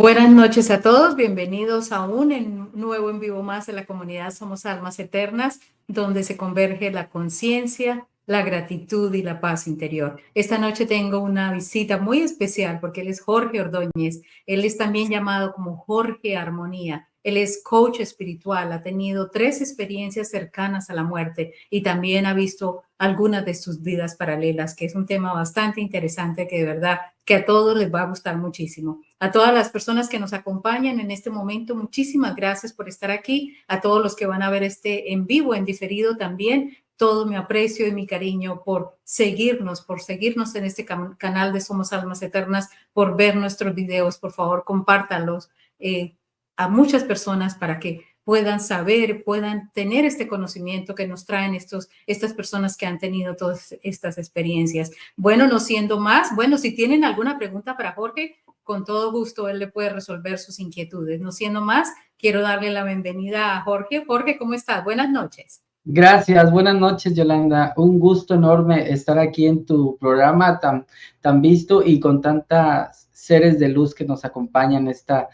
Buenas noches a todos, bienvenidos a un nuevo en vivo más de la comunidad Somos Almas Eternas, donde se converge la conciencia, la gratitud y la paz interior. Esta noche tengo una visita muy especial porque él es Jorge Ordóñez, él es también llamado como Jorge Armonía. Él es coach espiritual, ha tenido 3 experiencias cercanas a la muerte y también ha visto algunas de sus vidas paralelas, que es un tema bastante interesante que de verdad que a todos les va a gustar muchísimo. A todas las personas que nos acompañan en este momento, muchísimas gracias por estar aquí. A todos los que van a ver este en vivo, en diferido también, todo mi aprecio y mi cariño por seguirnos en este canal de Somos Almas Eternas, por ver nuestros videos. Por favor, compártanlos a muchas personas para que puedan saber, puedan tener este conocimiento que nos traen estas personas que han tenido todas estas experiencias. Bueno, no siendo más, bueno, si tienen alguna pregunta para Jorge, con todo gusto él le puede resolver sus inquietudes. No siendo más, quiero darle la bienvenida a Jorge. Jorge, ¿cómo estás? Buenas noches. Gracias, buenas noches, Yolanda. Un gusto enorme estar aquí en tu programa tan visto y con tantas seres de luz que nos acompañan esta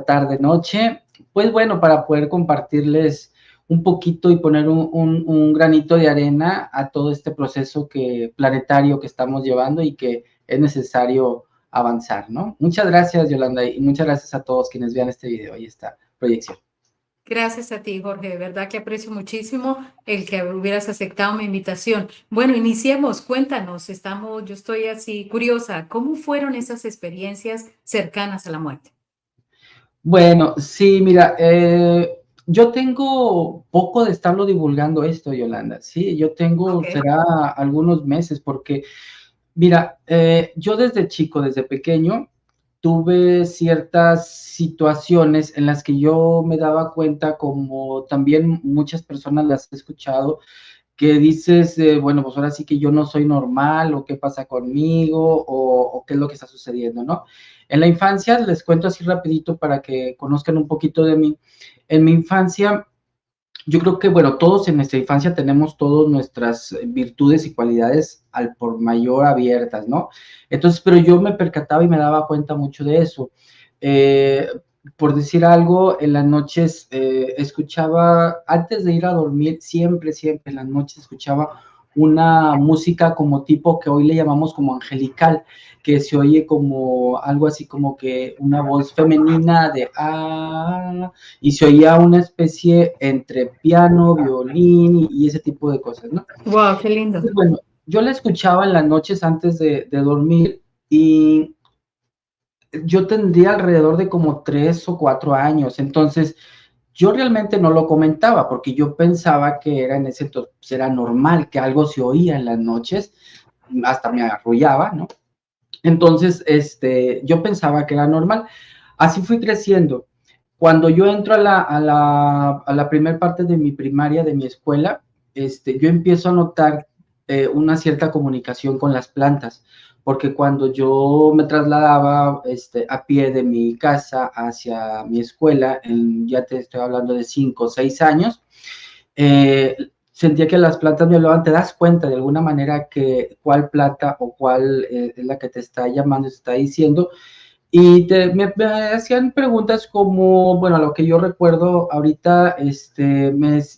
tarde, noche. Pues bueno, para poder compartirles un poquito y poner un granito de arena a todo este proceso planetario que estamos llevando y que es necesario avanzar, ¿no? Muchas gracias, Yolanda, y muchas gracias a todos quienes vean este video y esta proyección. Gracias a ti, Jorge. De verdad que aprecio muchísimo el que hubieras aceptado mi invitación. Bueno, iniciemos. Cuéntanos. Yo estoy así curiosa. ¿Cómo fueron esas experiencias cercanas a la muerte? Bueno, sí, mira, yo tengo poco de estarlo divulgando esto, Yolanda. Sí, yo tengo, Ok. será algunos meses, porque, mira, yo desde chico, desde pequeño, tuve ciertas situaciones en las que yo me daba cuenta, como también muchas personas las he escuchado, que dices, bueno, pues ahora sí que yo no soy normal, o qué pasa conmigo, o qué es lo que está sucediendo, ¿no? En la infancia, les cuento así rapidito para que conozcan un poquito de mí. En mi infancia, yo creo que, bueno, todos en nuestra infancia tenemos todas nuestras virtudes y cualidades al por mayor abiertas, ¿no? Entonces, pero yo me percataba y me daba cuenta mucho de eso. Eh, por decir algo, en las noches escuchaba, antes de ir a dormir, siempre en las noches escuchaba una música como tipo que hoy le llamamos como angelical, que se oye como algo así como que una voz femenina de y se oía una especie entre piano, violín y ese tipo de cosas, ¿no? Wow, qué lindo. Entonces, bueno, yo la escuchaba en las noches antes de dormir y yo tendría alrededor de como 3 o 4 años, entonces yo realmente no lo comentaba porque yo pensaba que era en ese entonces, era normal que algo se oía en las noches, hasta me arrullaba, ¿no? Entonces, yo pensaba que era normal. Así fui creciendo. Cuando yo entro a la primera parte de mi primaria, de mi escuela, yo empiezo a notar una cierta comunicación con las plantas, porque cuando yo me trasladaba a pie de mi casa hacia mi escuela, ya te estoy hablando de 5 o 6 años, sentía que las plantas me hablaban. Te das cuenta de alguna manera que cuál planta o cuál es la que te está llamando, te está diciendo, y me hacían preguntas como, bueno, a lo que yo recuerdo ahorita,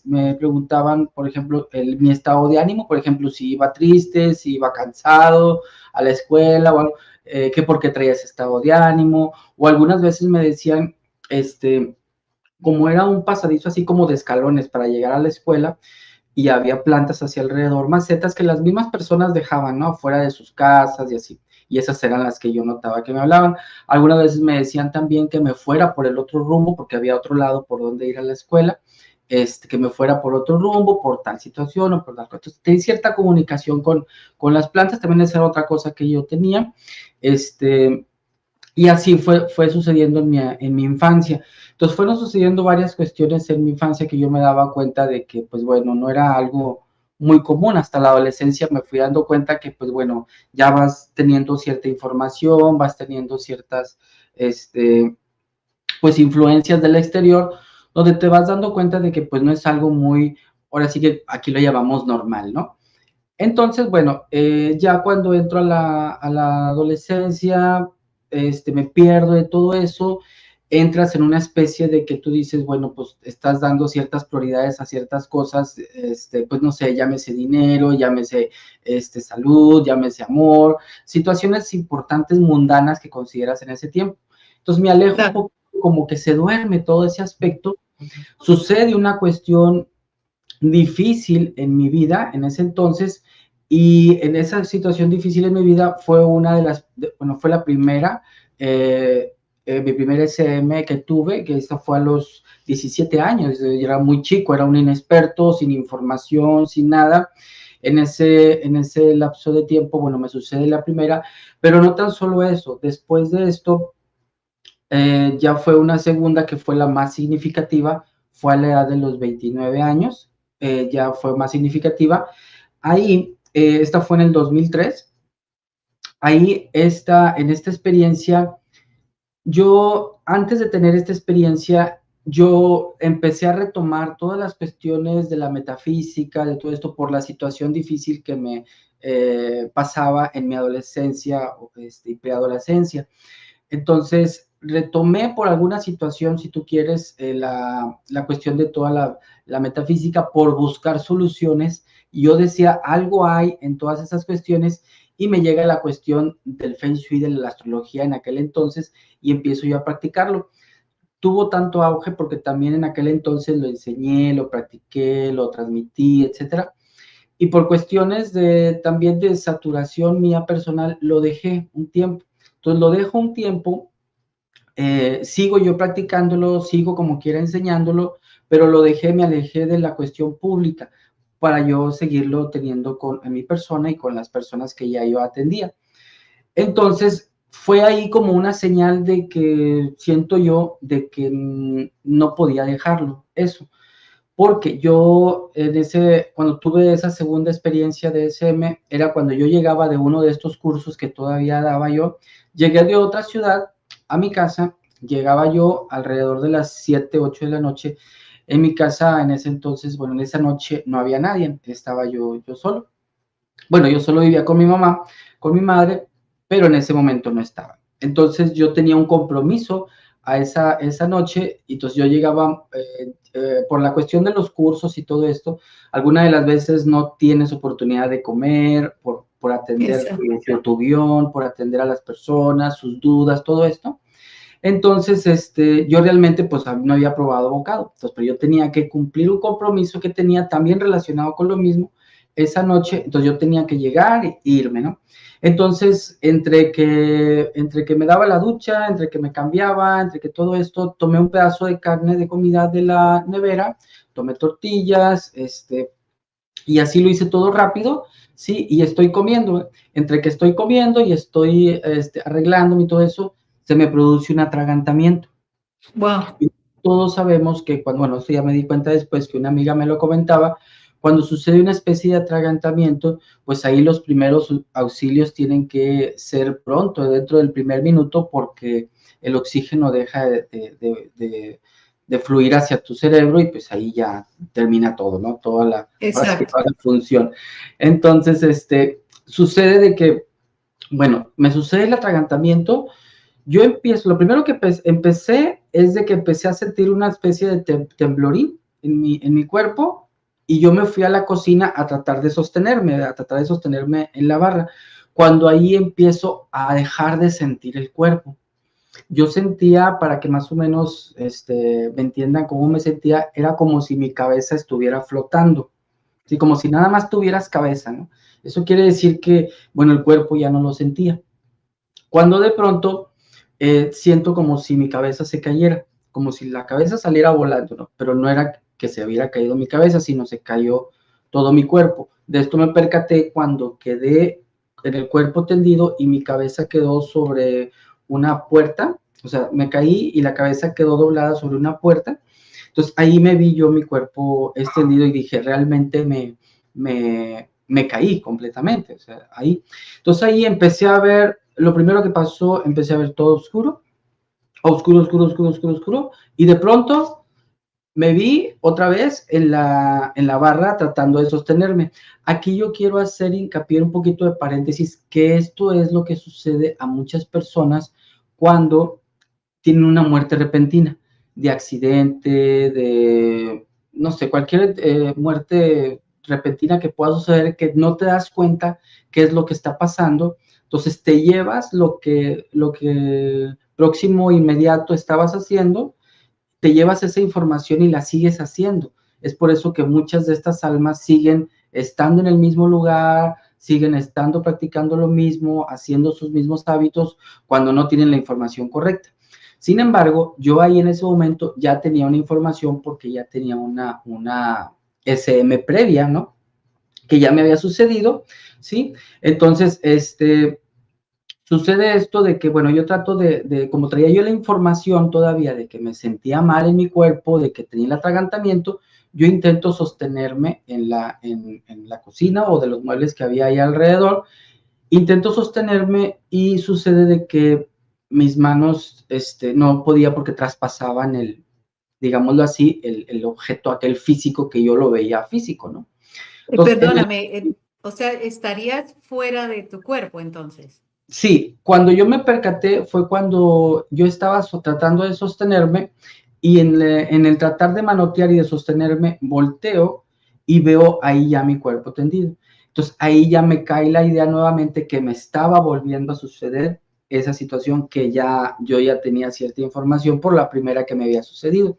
me preguntaban, por ejemplo, mi estado de ánimo, por ejemplo, si iba triste, si iba cansado a la escuela, o algo, que por qué traía ese estado de ánimo, o algunas veces me decían, como era un pasadizo así como de escalones para llegar a la escuela, y había plantas hacia alrededor, macetas que las mismas personas dejaban, ¿no? Fuera de sus casas y así. Y esas eran las que yo notaba que me hablaban. Algunas veces me decían también que me fuera por el otro rumbo, porque había otro lado por donde ir a la escuela, que me fuera por otro rumbo, por tal situación o por tal cosa. Entonces, tenía cierta comunicación con las plantas, también esa era otra cosa que yo tenía. Y así fue sucediendo en mi infancia. Entonces fueron sucediendo varias cuestiones en mi infancia que yo me daba cuenta de que, pues bueno, no era algo muy común. Hasta la adolescencia me fui dando cuenta que, pues bueno, ya vas teniendo cierta información, vas teniendo ciertas, pues influencias del exterior, donde te vas dando cuenta de que pues no es algo muy, ahora sí que aquí lo llamamos normal, ¿no? Entonces, bueno, ya cuando entro a la adolescencia, me pierdo de todo eso, entras en una especie de que tú dices, bueno, pues estás dando ciertas prioridades a ciertas cosas, pues no sé, llámese dinero, llámese salud, llámese amor, situaciones importantes mundanas que consideras en ese tiempo. Entonces me alejo un Claro. poco, como que se duerme todo ese aspecto. Sucede una cuestión difícil en mi vida en ese entonces, y en esa situación difícil en mi vida fue una de las, bueno, fue la primera, mi primer SM que tuve, que esta fue a los 17 años, yo era muy chico, era un inexperto, sin información, sin nada. En ese lapso de tiempo, bueno, me sucede la primera, pero no tan solo eso, después de esto, ya fue una segunda que fue la más significativa, fue a la edad de los 29 años, ya fue más significativa. Ahí, esta fue en el 2003. Ahí, en esta experiencia, yo, antes de tener esta experiencia, yo empecé a retomar todas las cuestiones de la metafísica, de todo esto, por la situación difícil que me pasaba en mi adolescencia y preadolescencia. Entonces, retomé por alguna situación, si tú quieres, la cuestión de toda la metafísica por buscar soluciones. Y yo decía, algo hay en todas esas cuestiones, y me llega la cuestión del Feng Shui, de la astrología en aquel entonces, y empiezo yo a practicarlo. Tuvo tanto auge porque también en aquel entonces lo enseñé, lo practiqué, lo transmití, etcétera. Y por cuestiones también de saturación mía personal, lo dejé un tiempo. Entonces lo dejo un tiempo, sigo yo practicándolo, sigo como quiera enseñándolo, pero lo dejé, me alejé de la cuestión pública para yo seguirlo teniendo en mi persona y con las personas que ya yo atendía. Entonces, fue ahí como una señal de que siento yo de que no podía dejarlo, eso. Porque yo cuando tuve esa segunda experiencia de SM, era cuando yo llegaba de uno de estos cursos que todavía daba yo. Llegué de otra ciudad a mi casa, llegaba yo alrededor de las 7, 8 de la noche. En mi casa en ese entonces, bueno, en esa noche no había nadie, estaba yo solo. Bueno, yo solo vivía con mi mamá, con mi madre, pero en ese momento no estaba. Entonces yo tenía un compromiso a esa noche, y entonces yo llegaba, por la cuestión de los cursos y todo esto, alguna de las veces no tienes oportunidad de comer, por atender Exacto. tu guión, por atender a las personas, sus dudas, todo esto. Entonces, yo realmente pues no había probado bocado, entonces, pero yo tenía que cumplir un compromiso que tenía también relacionado con lo mismo esa noche. Entonces yo tenía que llegar e irme, ¿no? Entonces, entre que me daba la ducha, entre que me cambiaba, entre que todo esto, tomé un pedazo de carne de comida de la nevera, tomé tortillas, y así lo hice todo rápido, ¿sí? Y estoy comiendo, entre que estoy comiendo y estoy arreglándome y todo eso, se me produce un atragantamiento. Wow. Y todos sabemos que cuando, bueno, esto ya me di cuenta después, que una amiga me lo comentaba, cuando sucede una especie de atragantamiento, pues ahí los primeros auxilios tienen que ser pronto, dentro del primer minuto, porque el oxígeno deja de fluir hacia tu cerebro, y pues ahí ya termina todo, ¿no? Ahora sí que Exacto. toda la función. Entonces, sucede de que, bueno, me sucede el atragantamiento. Yo empiezo, lo primero que empecé es de que empecé a sentir una especie de temblorín en mi cuerpo, y yo me fui a la cocina a tratar de sostenerme en la barra, cuando ahí empiezo a dejar de sentir el cuerpo. Yo sentía, para que más o menos me entiendan cómo me sentía, era como si mi cabeza estuviera flotando, ¿sí? Como si nada más tuvieras cabeza, ¿no? Eso quiere decir que, bueno, el cuerpo ya no lo sentía. Cuando de pronto siento como si mi cabeza se cayera, como si la cabeza saliera volando, ¿no? Pero no era que se hubiera caído mi cabeza, sino se cayó todo mi cuerpo. De esto me percaté cuando quedé en el cuerpo tendido y mi cabeza quedó sobre una puerta. O sea, me caí y la cabeza quedó doblada sobre una puerta. Entonces ahí me vi yo mi cuerpo extendido y dije, realmente me caí completamente. O sea, ahí. Entonces ahí empecé a ver, lo primero que pasó, empecé a ver todo oscuro, oscuro, oscuro, oscuro, oscuro, oscuro, y de pronto me vi otra vez en la barra tratando de sostenerme. Aquí yo quiero hacer hincapié, un poquito de paréntesis, que esto es lo que sucede a muchas personas cuando tienen una muerte repentina, de accidente, de, no sé, cualquier muerte repentina que pueda suceder, que no te das cuenta qué es lo que está pasando. Entonces te llevas lo que próximo inmediato estabas haciendo, te llevas esa información y la sigues haciendo. Es por eso que muchas de estas almas siguen estando en el mismo lugar, siguen estando practicando lo mismo, haciendo sus mismos hábitos cuando no tienen la información correcta. Sin embargo, yo ahí en ese momento ya tenía una información porque ya tenía una SM previa, ¿no? Que ya me había sucedido, ¿sí? Entonces, sucede esto de que, bueno, yo trato como traía yo la información todavía de que me sentía mal en mi cuerpo, de que tenía el atragantamiento, yo intento sostenerme en la cocina o de los muebles que había ahí alrededor, intento sostenerme y sucede de que mis manos, no podía porque traspasaban digámoslo así, el objeto aquel físico que yo lo veía físico, ¿no? Entonces, Perdóname, o sea, estarías fuera de tu cuerpo entonces. sí, cuando yo me percaté fue cuando yo estaba tratando de sostenerme y en el tratar de manotear y de sostenerme, volteo y veo ahí ya mi cuerpo tendido. Entonces ahí ya me cae la idea nuevamente que me estaba volviendo a suceder esa situación que yo ya tenía cierta información por la primera que me había sucedido.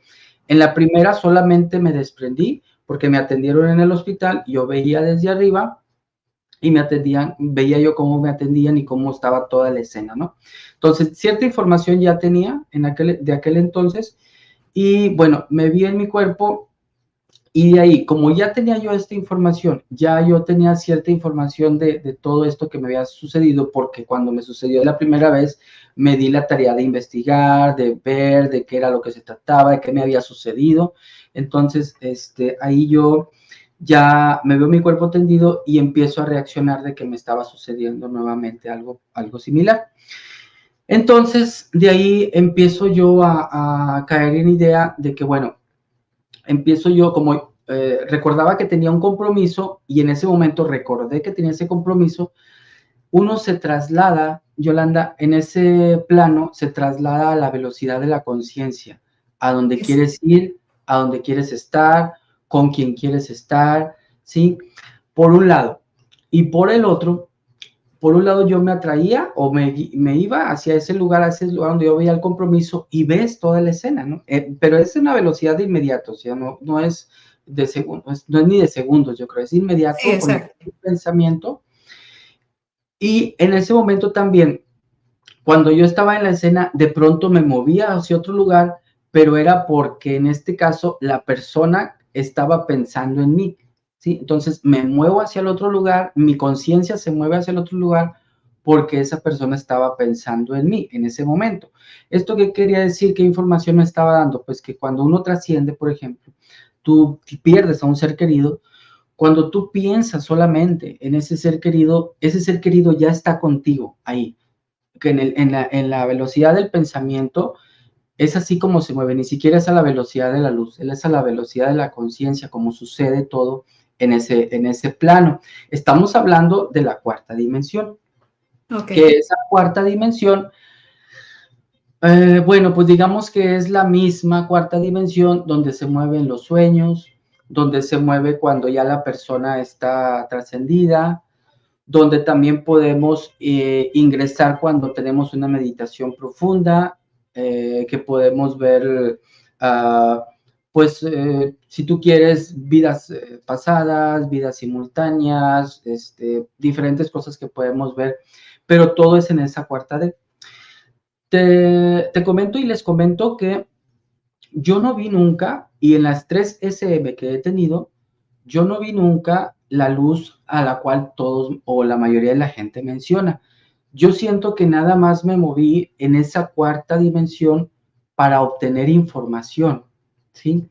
En la primera solamente me desprendí porque me atendieron en el hospital, yo veía desde arriba y me atendían, veía yo cómo me atendían y cómo estaba toda la escena, ¿no? Entonces, cierta información ya tenía de aquel entonces y bueno, me vi en mi cuerpo y de ahí, como ya tenía yo esta información, ya yo tenía cierta información de todo esto que me había sucedido, porque cuando me sucedió la primera vez, me di la tarea de investigar, de ver de qué era lo que se trataba, de qué me había sucedido. Entonces, ahí yo ya me veo mi cuerpo tendido y empiezo a reaccionar de que me estaba sucediendo nuevamente algo similar. Entonces, de ahí empiezo yo a caer en idea de que, bueno, empiezo yo como recordaba que tenía un compromiso y en ese momento recordé que tenía ese compromiso, uno se traslada, Yolanda, en ese plano se traslada a la velocidad de la conciencia, a donde Es, quieres ir, a donde quieres estar, con quien quieres estar, ¿sí? Por un lado. Y por un lado yo me atraía o me iba hacia ese lugar donde yo veía el compromiso y ves toda la escena, ¿no? Pero es una velocidad de inmediato, o sea, no es de segundos, no es ni de segundos, yo creo, es sí, inmediato con el exacto. pensamiento. Y en ese momento también, cuando yo estaba en la escena, de pronto me movía hacia otro lugar, pero era porque en este caso la persona estaba pensando en mí, ¿sí? Entonces me muevo hacia el otro lugar, mi conciencia se mueve hacia el otro lugar porque esa persona estaba pensando en mí en ese momento. ¿Esto qué quería decir? ¿Qué información me estaba dando? Pues que cuando uno trasciende, por ejemplo, tú pierdes a un ser querido, cuando tú piensas solamente en ese ser querido ya está contigo ahí, que en la velocidad del pensamiento es así como se mueve, ni siquiera es a la velocidad de la luz, él es a la velocidad de la conciencia, como sucede todo en ese plano. Estamos hablando de la cuarta dimensión, Ok. que esa cuarta dimensión, bueno, pues digamos que es la misma cuarta dimensión donde se mueven los sueños, donde se mueve cuando ya la persona está trascendida, donde también podemos ingresar cuando tenemos una meditación profunda, que podemos ver, uh, pues, si tú quieres, vidas pasadas, vidas simultáneas, diferentes cosas que podemos ver, pero todo es en esa cuarta D. Te comento y les comento que yo no vi nunca, y en las 3 SM que he tenido, yo no vi nunca la luz a la cual todos o la mayoría de la gente menciona. Yo siento que nada más me moví en esa cuarta dimensión para obtener información, ¿sí?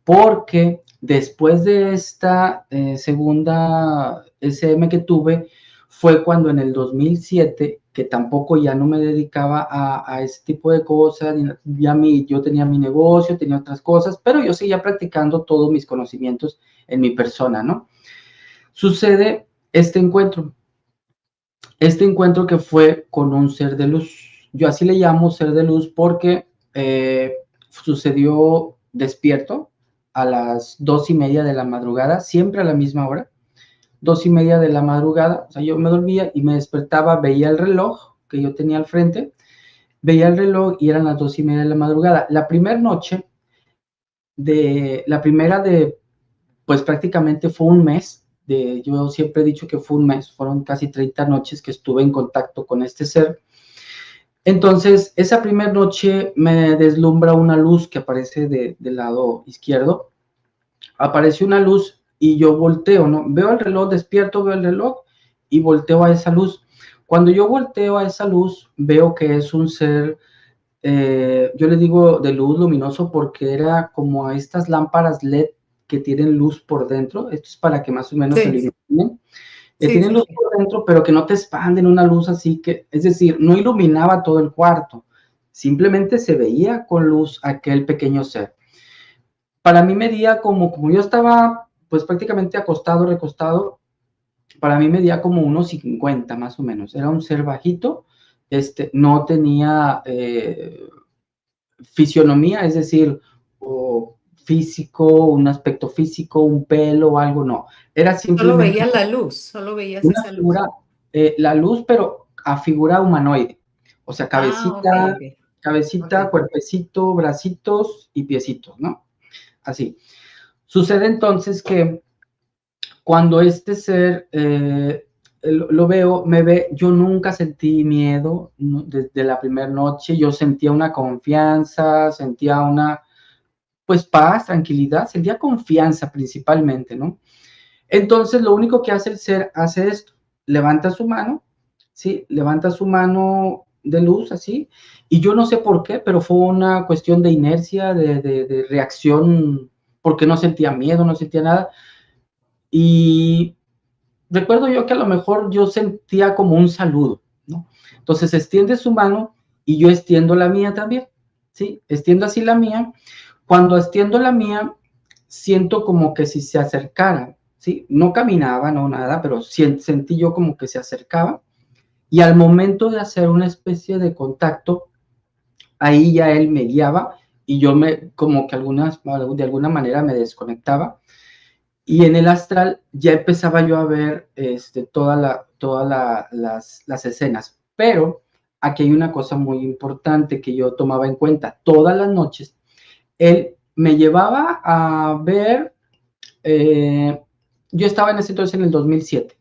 Porque después de esta segunda SM que tuve, fue cuando en el 2007, que tampoco ya no me dedicaba a ese tipo de cosas, yo tenía mi negocio, tenía otras cosas, pero yo seguía practicando todos mis conocimientos en mi persona, ¿no? Sucede este encuentro que fue con un ser de luz. Yo así le llamo ser de luz porque sucedió despierto a las 2:30 de la madrugada, siempre a la misma hora, 2:30 de la madrugada. O sea, yo me dormía y me despertaba, veía el reloj que yo tenía al frente, veía el reloj y eran las 2:30 de la madrugada. La primera noche, pues prácticamente fue un mes. Yo siempre he dicho que fue un mes, fueron casi 30 noches que estuve en contacto con este ser. Entonces, esa primera noche me deslumbra una luz que aparece del lado izquierdo. Apareció una luz y yo volteo, ¿no? Veo el reloj, despierto, veo el reloj y volteo a esa luz. Cuando yo volteo a esa luz, veo que es un ser, yo le digo de luz luminoso porque era como a estas lámparas LED que tienen luz por dentro. Esto es para que más o menos se lo Sí, imaginen. sí, Tienen sí, luz sí. por dentro, pero que no te expanden una luz así que, es decir, no iluminaba todo el cuarto, simplemente se veía con luz aquel pequeño ser. Para mí medía como yo estaba pues prácticamente acostado, recostado, para mí medía como 1,50 más o menos. Era un ser bajito, no tenía fisionomía, es decir, o físico, un aspecto físico, un pelo o algo, no. Era Solo simplemente veías la luz, solo veías una esa luz. figura, la luz, pero a figura humanoide. O sea, Ah, ok, cabecita, ok, ok. cabecita, cuerpecito, bracitos y piecitos, ¿no? Así. Sucede entonces que cuando este ser lo veo, me ve, yo nunca sentí miedo, ¿no? Desde la primera noche. Yo sentía una confianza, sentía una, pues, paz, tranquilidad, sentía confianza principalmente, ¿no? Entonces, lo único que hace el ser, hace esto, levanta su mano, ¿sí? Levanta su mano de luz, así, y yo no sé por qué, pero fue una cuestión de inercia, de reacción, porque no sentía miedo, no sentía nada, y recuerdo yo que a lo mejor yo sentía como un saludo, ¿no? Entonces extiende su mano y yo extiendo la mía también, ¿sí? Extiendo así la mía. Cuando extiendo la mía, siento como que si se acercara, ¿sí? No caminaba, no nada, pero sentí yo como que se acercaba. Y al momento de hacer una especie de contacto, ahí ya él me guiaba y yo como que de alguna manera me desconectaba. Y en el astral ya empezaba yo a ver las escenas. Pero aquí hay una cosa muy importante que yo tomaba en cuenta. Todas las noches, él me llevaba a ver, eh, yo estaba en ese entonces en el 2007,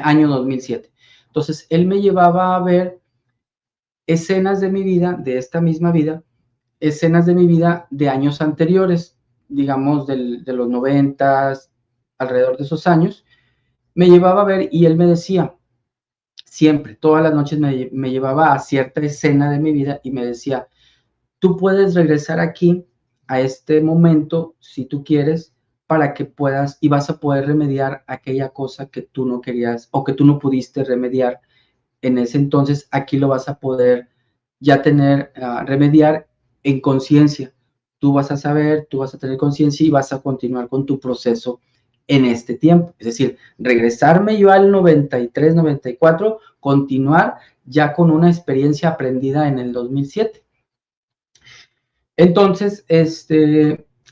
año 2007. Entonces, él me llevaba a ver escenas de mi vida, de esta misma vida, escenas de mi vida de años anteriores, digamos de los 90, alrededor de esos años, me llevaba a ver y él me decía, siempre, todas las noches me llevaba a cierta escena de mi vida y me decía, tú puedes regresar aquí a este momento si tú quieres para que puedas y vas a poder remediar aquella cosa que tú no querías o que tú no pudiste remediar en ese entonces. Aquí lo vas a poder ya tener, remediar en conciencia. Tú vas a saber, tú vas a tener conciencia y vas a continuar con tu proceso en este tiempo. Es decir, regresarme yo al 93, 94, continuar ya con una experiencia aprendida en el 2007. Entonces,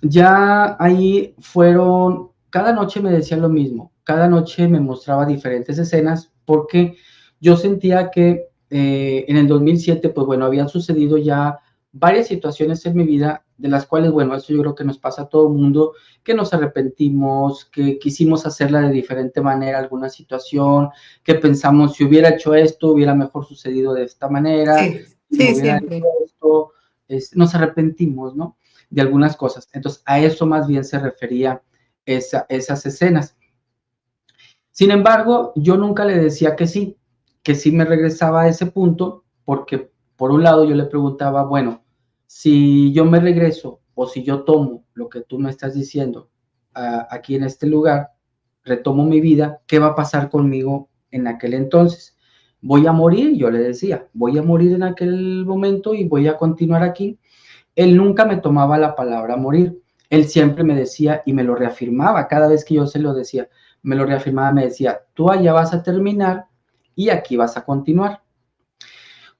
ya ahí fueron, cada noche me decía lo mismo, cada noche me mostraba diferentes escenas porque yo sentía que en el 2007, pues bueno, habían sucedido ya varias situaciones en mi vida de las cuales, bueno, eso yo creo que nos pasa a todo el mundo, que nos arrepentimos, que quisimos hacerla de diferente manera, alguna situación, que pensamos si hubiera hecho esto, hubiera mejor sucedido de esta manera, Sí, si no sí, hubiera hecho siempre. esto, nos arrepentimos, ¿no? De algunas cosas. Entonces, a eso más bien se refería esas escenas. Sin embargo, yo nunca le decía que sí me regresaba a ese punto, porque por un lado yo le preguntaba, bueno, si yo me regreso o si yo tomo lo que tú me estás diciendo aquí en este lugar, retomo mi vida, ¿qué va a pasar conmigo en aquel entonces? Voy a morir, yo le decía, voy a morir en aquel momento y voy a continuar aquí. Él nunca me tomaba la palabra morir. Él siempre me decía y me lo reafirmaba cada vez que yo se lo decía, me lo reafirmaba, me decía, tú allá vas a terminar y aquí vas a continuar.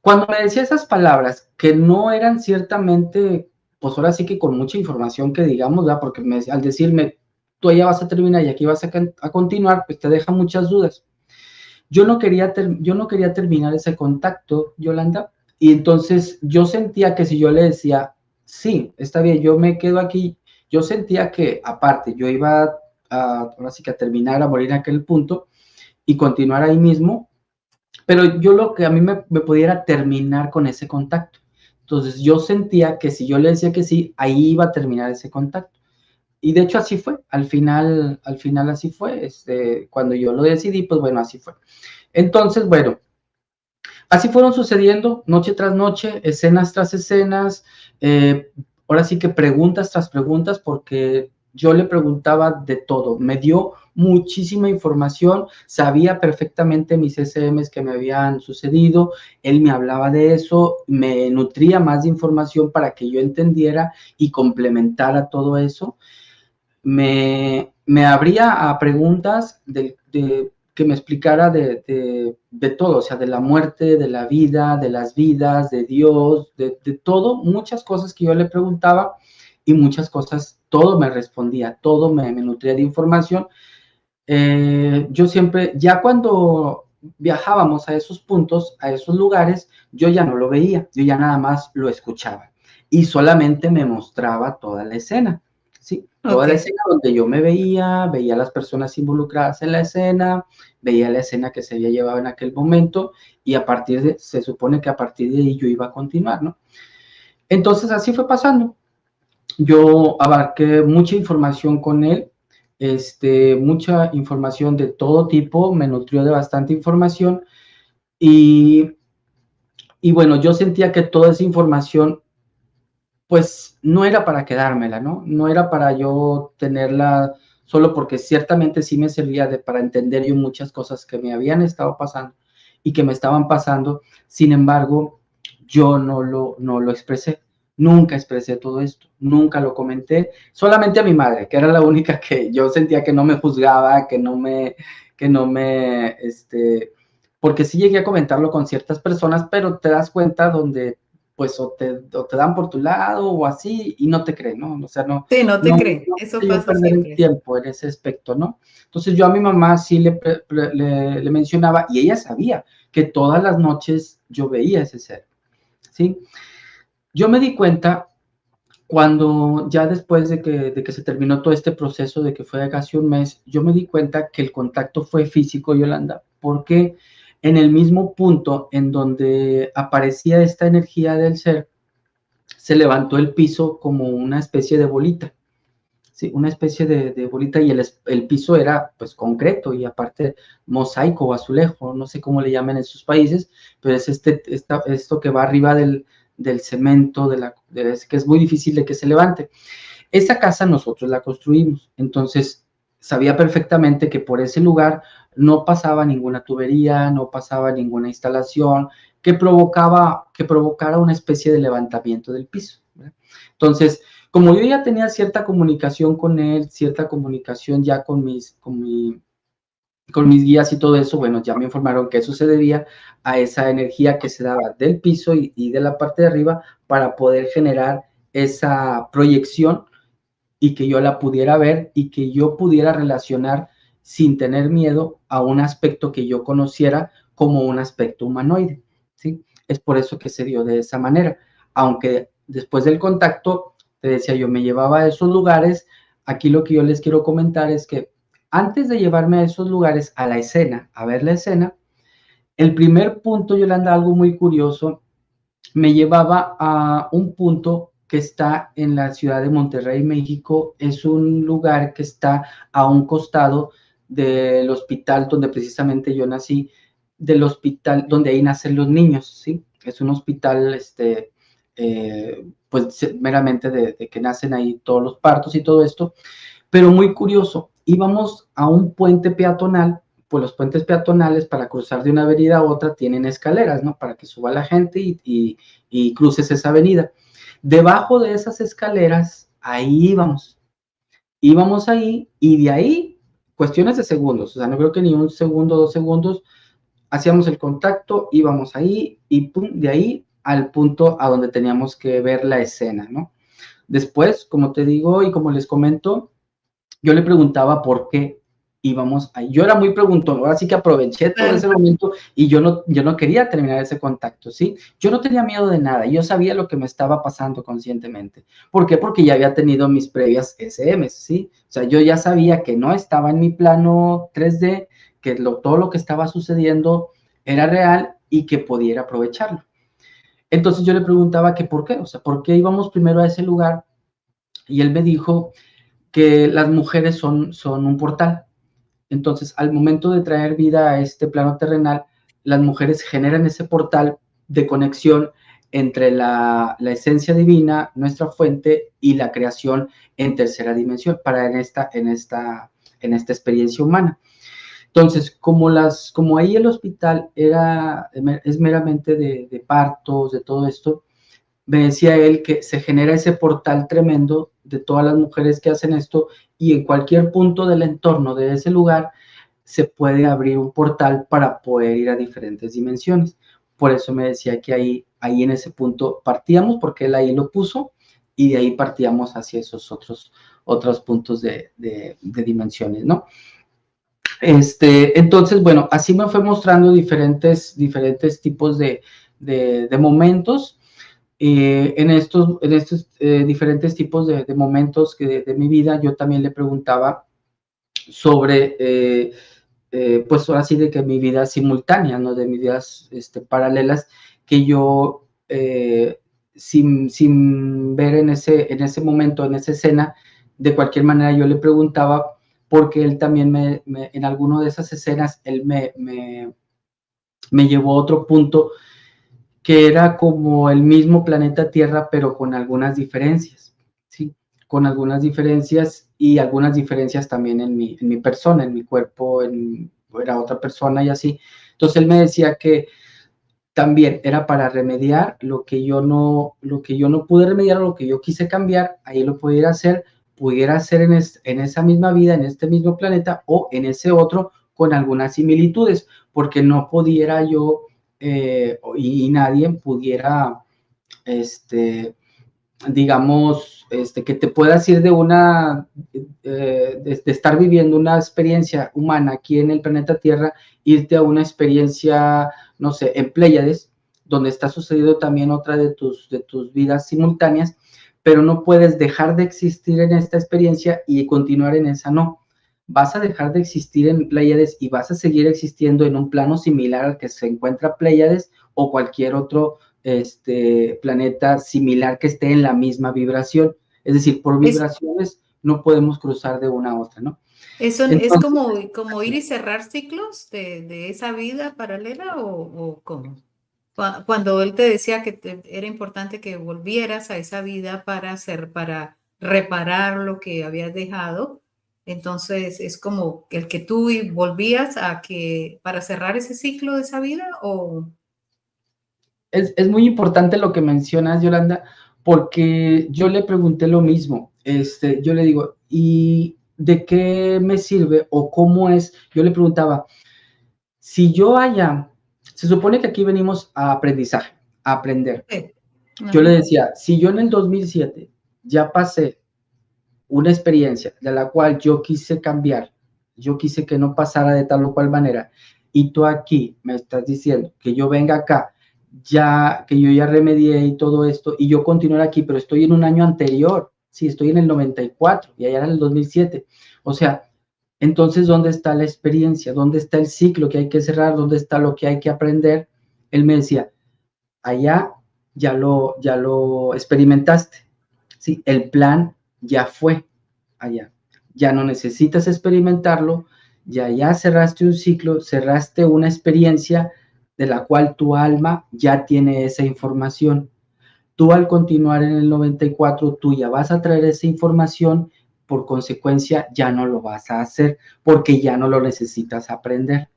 Cuando me decía esas palabras, que no eran ciertamente, pues ahora sí que con mucha información que digamos, ¿verdad? Porque al decirme, tú ya vas a terminar y aquí vas a continuar, pues te deja muchas dudas. Yo no quería terminar ese contacto, Yolanda, y entonces yo sentía que si yo le decía, sí, está bien, yo me quedo aquí, yo sentía que aparte yo iba ahora sí que a terminar, a morir en aquel punto y continuar ahí mismo, pero yo lo que a mí me pudiera terminar con ese contacto. Entonces yo sentía que si yo le decía que sí, ahí iba a terminar ese contacto. Y de hecho así fue, al final así fue, cuando yo lo decidí, pues bueno, así fue. Entonces, bueno, así fueron sucediendo noche tras noche, escenas tras escenas, ahora sí que preguntas tras preguntas, porque yo le preguntaba de todo, me dio muchísima información, sabía perfectamente mis SMs que me habían sucedido, él me hablaba de eso, me nutría más de información para que yo entendiera y complementara todo eso, me abría a preguntas que me explicara de todo, o sea, de la muerte, de la vida, de las vidas, de Dios, de todo, muchas cosas que yo le preguntaba y muchas cosas, todo me respondía, todo me nutría de información. Yo siempre, ya cuando viajábamos a esos puntos, a esos lugares, yo ya no lo veía, yo ya nada más lo escuchaba y solamente me mostraba toda la escena, ¿sí? Toda la Ok. escena donde yo me veía a las personas involucradas en la escena, veía la escena que se había llevado en aquel momento y se supone que a partir de ahí yo iba a continuar, ¿no? Entonces así fue pasando. Yo abarqué mucha información con él, mucha información de todo tipo, me nutrió de bastante información y, y bueno, yo sentía que toda esa información pues no era para quedármela, ¿no? No era para yo tenerla solo porque ciertamente sí me servía para entender yo muchas cosas que me habían estado pasando y que me estaban pasando. Sin embargo, yo no lo expresé. Nunca expresé todo esto, nunca lo comenté, solamente a mi madre, que era la única que yo sentía que no me juzgaba, porque sí llegué a comentarlo con ciertas personas, pero te das cuenta donde pues o te dan por tu lado o así y no te creen, ¿no? O sea, Sí, no te creen. no Eso quise yo pasa perder el siempre. tiempo en ese aspecto, ¿no? Entonces yo a mi mamá sí le mencionaba y ella sabía que todas las noches yo veía ese ser, ¿sí? Yo me di cuenta cuando ya después de que se terminó todo este proceso, de que fue casi un mes, yo me di cuenta que el contacto fue físico, Yolanda, porque en el mismo punto en donde aparecía esta energía del ser, se levantó el piso como una especie de bolita, ¿sí? Una especie de bolita y el piso era pues concreto y aparte mosaico o azulejo, no sé cómo le llaman en sus países, pero es esto que va arriba del cemento, que es muy difícil de que se levante. Esa casa nosotros la construimos, entonces sabía perfectamente que por ese lugar no pasaba ninguna tubería, no pasaba ninguna instalación que provocara una especie de levantamiento del piso, ¿verdad? Entonces, como yo ya tenía cierta comunicación con él, cierta comunicación ya con mis guías y todo eso, bueno, ya me informaron que eso se debía a esa energía que se daba del piso y de la parte de arriba para poder generar esa proyección y que yo la pudiera ver y que yo pudiera relacionar sin tener miedo a un aspecto que yo conociera como un aspecto humanoide, ¿sí? Es por eso que se dio de esa manera, aunque después del contacto, te decía yo, me llevaba a esos lugares, aquí lo que yo les quiero comentar es que antes de llevarme a esos lugares, a la escena, a ver la escena, el primer punto, Yolanda, algo muy curioso, me llevaba a un punto que está en la ciudad de Monterrey, México. Es un lugar que está a un costado del hospital donde precisamente yo nací, del hospital donde ahí nacen los niños, ¿sí? Es un hospital, pues meramente de que nacen ahí todos los partos y todo esto, pero muy curioso, íbamos a un puente peatonal, pues los puentes peatonales para cruzar de una avenida a otra tienen escaleras, ¿no? Para que suba la gente y cruces esa avenida. Debajo de esas escaleras, ahí íbamos ahí y de ahí, cuestiones de segundos, o sea, no creo que ni un segundo, 2 segundos, hacíamos el contacto, íbamos ahí y pum, de ahí al punto a donde teníamos que ver la escena, ¿no? Después, como te digo y como les comento, yo le preguntaba por qué íbamos ahí. Yo era muy preguntón, ahora sí que aproveché todo ese momento y yo no quería terminar ese contacto, ¿sí? Yo no tenía miedo de nada, yo sabía lo que me estaba pasando conscientemente. ¿Por qué? Porque ya había tenido mis previas SMs, ¿sí? O sea, yo ya sabía que no estaba en mi plano 3D, que todo lo que estaba sucediendo era real y que pudiera aprovecharlo. Entonces yo le preguntaba que por qué, o sea, ¿por qué íbamos primero a ese lugar? Y él me dijo que las mujeres son un portal. Entonces, al momento de traer vida a este plano terrenal, las mujeres generan ese portal de conexión entre la esencia divina, nuestra fuente, y la creación en tercera dimensión, para en esta experiencia humana. Entonces, como ahí el hospital es meramente de partos, de todo esto, me decía él que se genera ese portal tremendo de todas las mujeres que hacen esto y en cualquier punto del entorno de ese lugar se puede abrir un portal para poder ir a diferentes dimensiones. Por eso me decía que ahí en ese punto partíamos, porque él ahí lo puso, y de ahí partíamos hacia esos otros puntos de dimensiones, ¿no? Entonces, bueno, así me fue mostrando diferentes tipos de momentos. En estos diferentes tipos de momentos de mi vida, yo también le preguntaba sobre, pues ahora sí, de que mi vida simultánea, ¿no? De mis vidas paralelas, que yo, sin ver en ese momento, en esa escena, de cualquier manera yo le preguntaba, porque él también en alguna de esas escenas, él me llevó a otro punto que era como el mismo planeta Tierra, pero con algunas diferencias, ¿sí? Con algunas diferencias y algunas diferencias también en mi persona, en mi cuerpo, era otra persona y así. Entonces él me decía que también era para remediar lo que yo no pude remediar, lo que yo quise cambiar, ahí lo pudiera hacer en esa misma vida, en este mismo planeta o en ese otro con algunas similitudes, porque no pudiera yo y nadie pudiera, digamos, que te puedas ir de estar viviendo una experiencia humana aquí en el planeta Tierra, irte a una experiencia, no sé, en Pléyades, donde está sucediendo también otra de tus vidas simultáneas, pero no puedes dejar de existir en esta experiencia y continuar en esa, no. Vas a dejar de existir en Pléyades y vas a seguir existiendo en un plano similar al que se encuentra Pléyades o cualquier otro planeta similar que esté en la misma vibración. Es decir, por Es, vibraciones no podemos cruzar de una a otra, ¿no? es Entonces, como ir y cerrar ciclos de esa vida paralela o cómo. Cuando él te decía que era importante que volvieras a esa vida para reparar lo que habías dejado, entonces es como el que tú volvías para cerrar ese ciclo de esa vida o es muy importante lo que mencionas, Yolanda, porque yo le pregunté lo mismo. Yo le digo, ¿y de qué me sirve o cómo es? Yo le preguntaba, si yo se supone que aquí venimos a aprendizaje, a aprender. qué. Yo le Ajá. decía, si yo en el 2007 ya pasé una experiencia de la cual yo quise cambiar, yo quise que no pasara de tal o cual manera, y tú aquí me estás diciendo que yo venga acá, ya que yo ya remedié y todo esto, y yo continuar aquí, pero estoy en un año anterior, sí, estoy en el 94 y allá era el 2007. O sea, entonces, ¿dónde está la experiencia? ¿Dónde está el ciclo que hay que cerrar? ¿Dónde está lo que hay que aprender? Él me decía, allá ya lo experimentaste, ¿sí? El plan ya fue allá. Ya no necesitas experimentarlo, ya cerraste un ciclo, cerraste una experiencia de la cual tu alma ya tiene esa información. Tú al continuar en el 94, tú ya vas a traer esa información, por consecuencia ya no lo vas a hacer porque ya no lo necesitas aprender.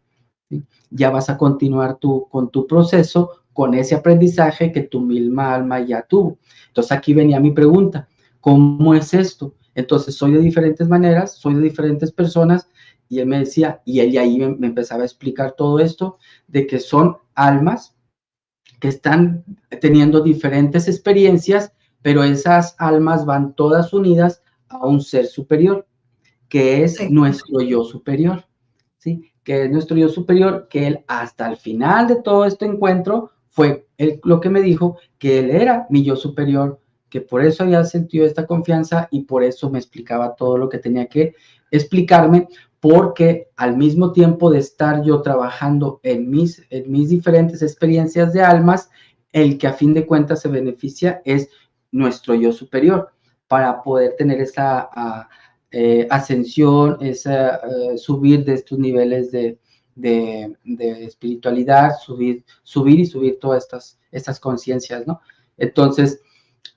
¿Sí? Ya vas a continuar con tu proceso, con ese aprendizaje que tu misma alma ya tuvo. Entonces aquí venía mi pregunta, ¿cómo es esto? Entonces soy de diferentes maneras, soy de diferentes personas Y él me decía, y él y ahí me empezaba a explicar todo esto, de que son almas que están teniendo diferentes experiencias, pero esas almas van todas unidas a un ser superior, que es Sí. nuestro yo superior, ¿sí? Que es nuestro yo superior, que él hasta el final de todo este encuentro fue él, lo que me dijo, que él era mi yo superior, que por eso había sentido esta confianza y por eso me explicaba todo lo que tenía que explicarme, porque al mismo tiempo de estar yo trabajando en mis diferentes experiencias de almas, el que a fin de cuentas se beneficia es nuestro yo superior, para poder tener esa ascensión, esa, subir de estos niveles de espiritualidad, subir y subir todas estas conciencias, ¿no? Entonces,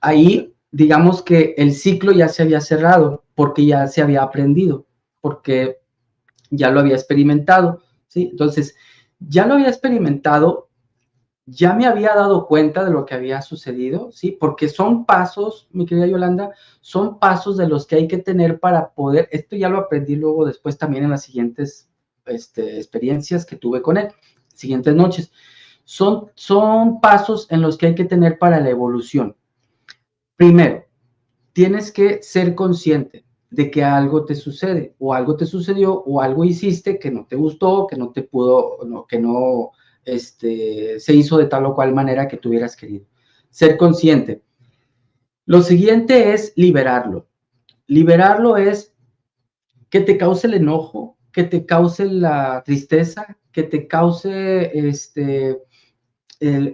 ahí digamos que el ciclo ya se había cerrado porque ya se había aprendido, porque ya lo había experimentado, ¿sí? Entonces, ya lo había experimentado, ya me había dado cuenta de lo que había sucedido, ¿sí? Porque son pasos, mi querida Yolanda, son pasos de los que hay que tener para poder, esto ya lo aprendí luego después también en las siguientes experiencias que tuve con él, siguientes noches. Son pasos en los que hay que tener para la evolución. Primero, tienes que ser consciente de que algo te sucede, o algo te sucedió, o algo hiciste que no te gustó, que no te pudo, no, que no se hizo de tal o cual manera que tú hubieras querido. Ser consciente. Lo siguiente es liberarlo. Liberarlo es que te cause el enojo, que te cause la tristeza, que te cause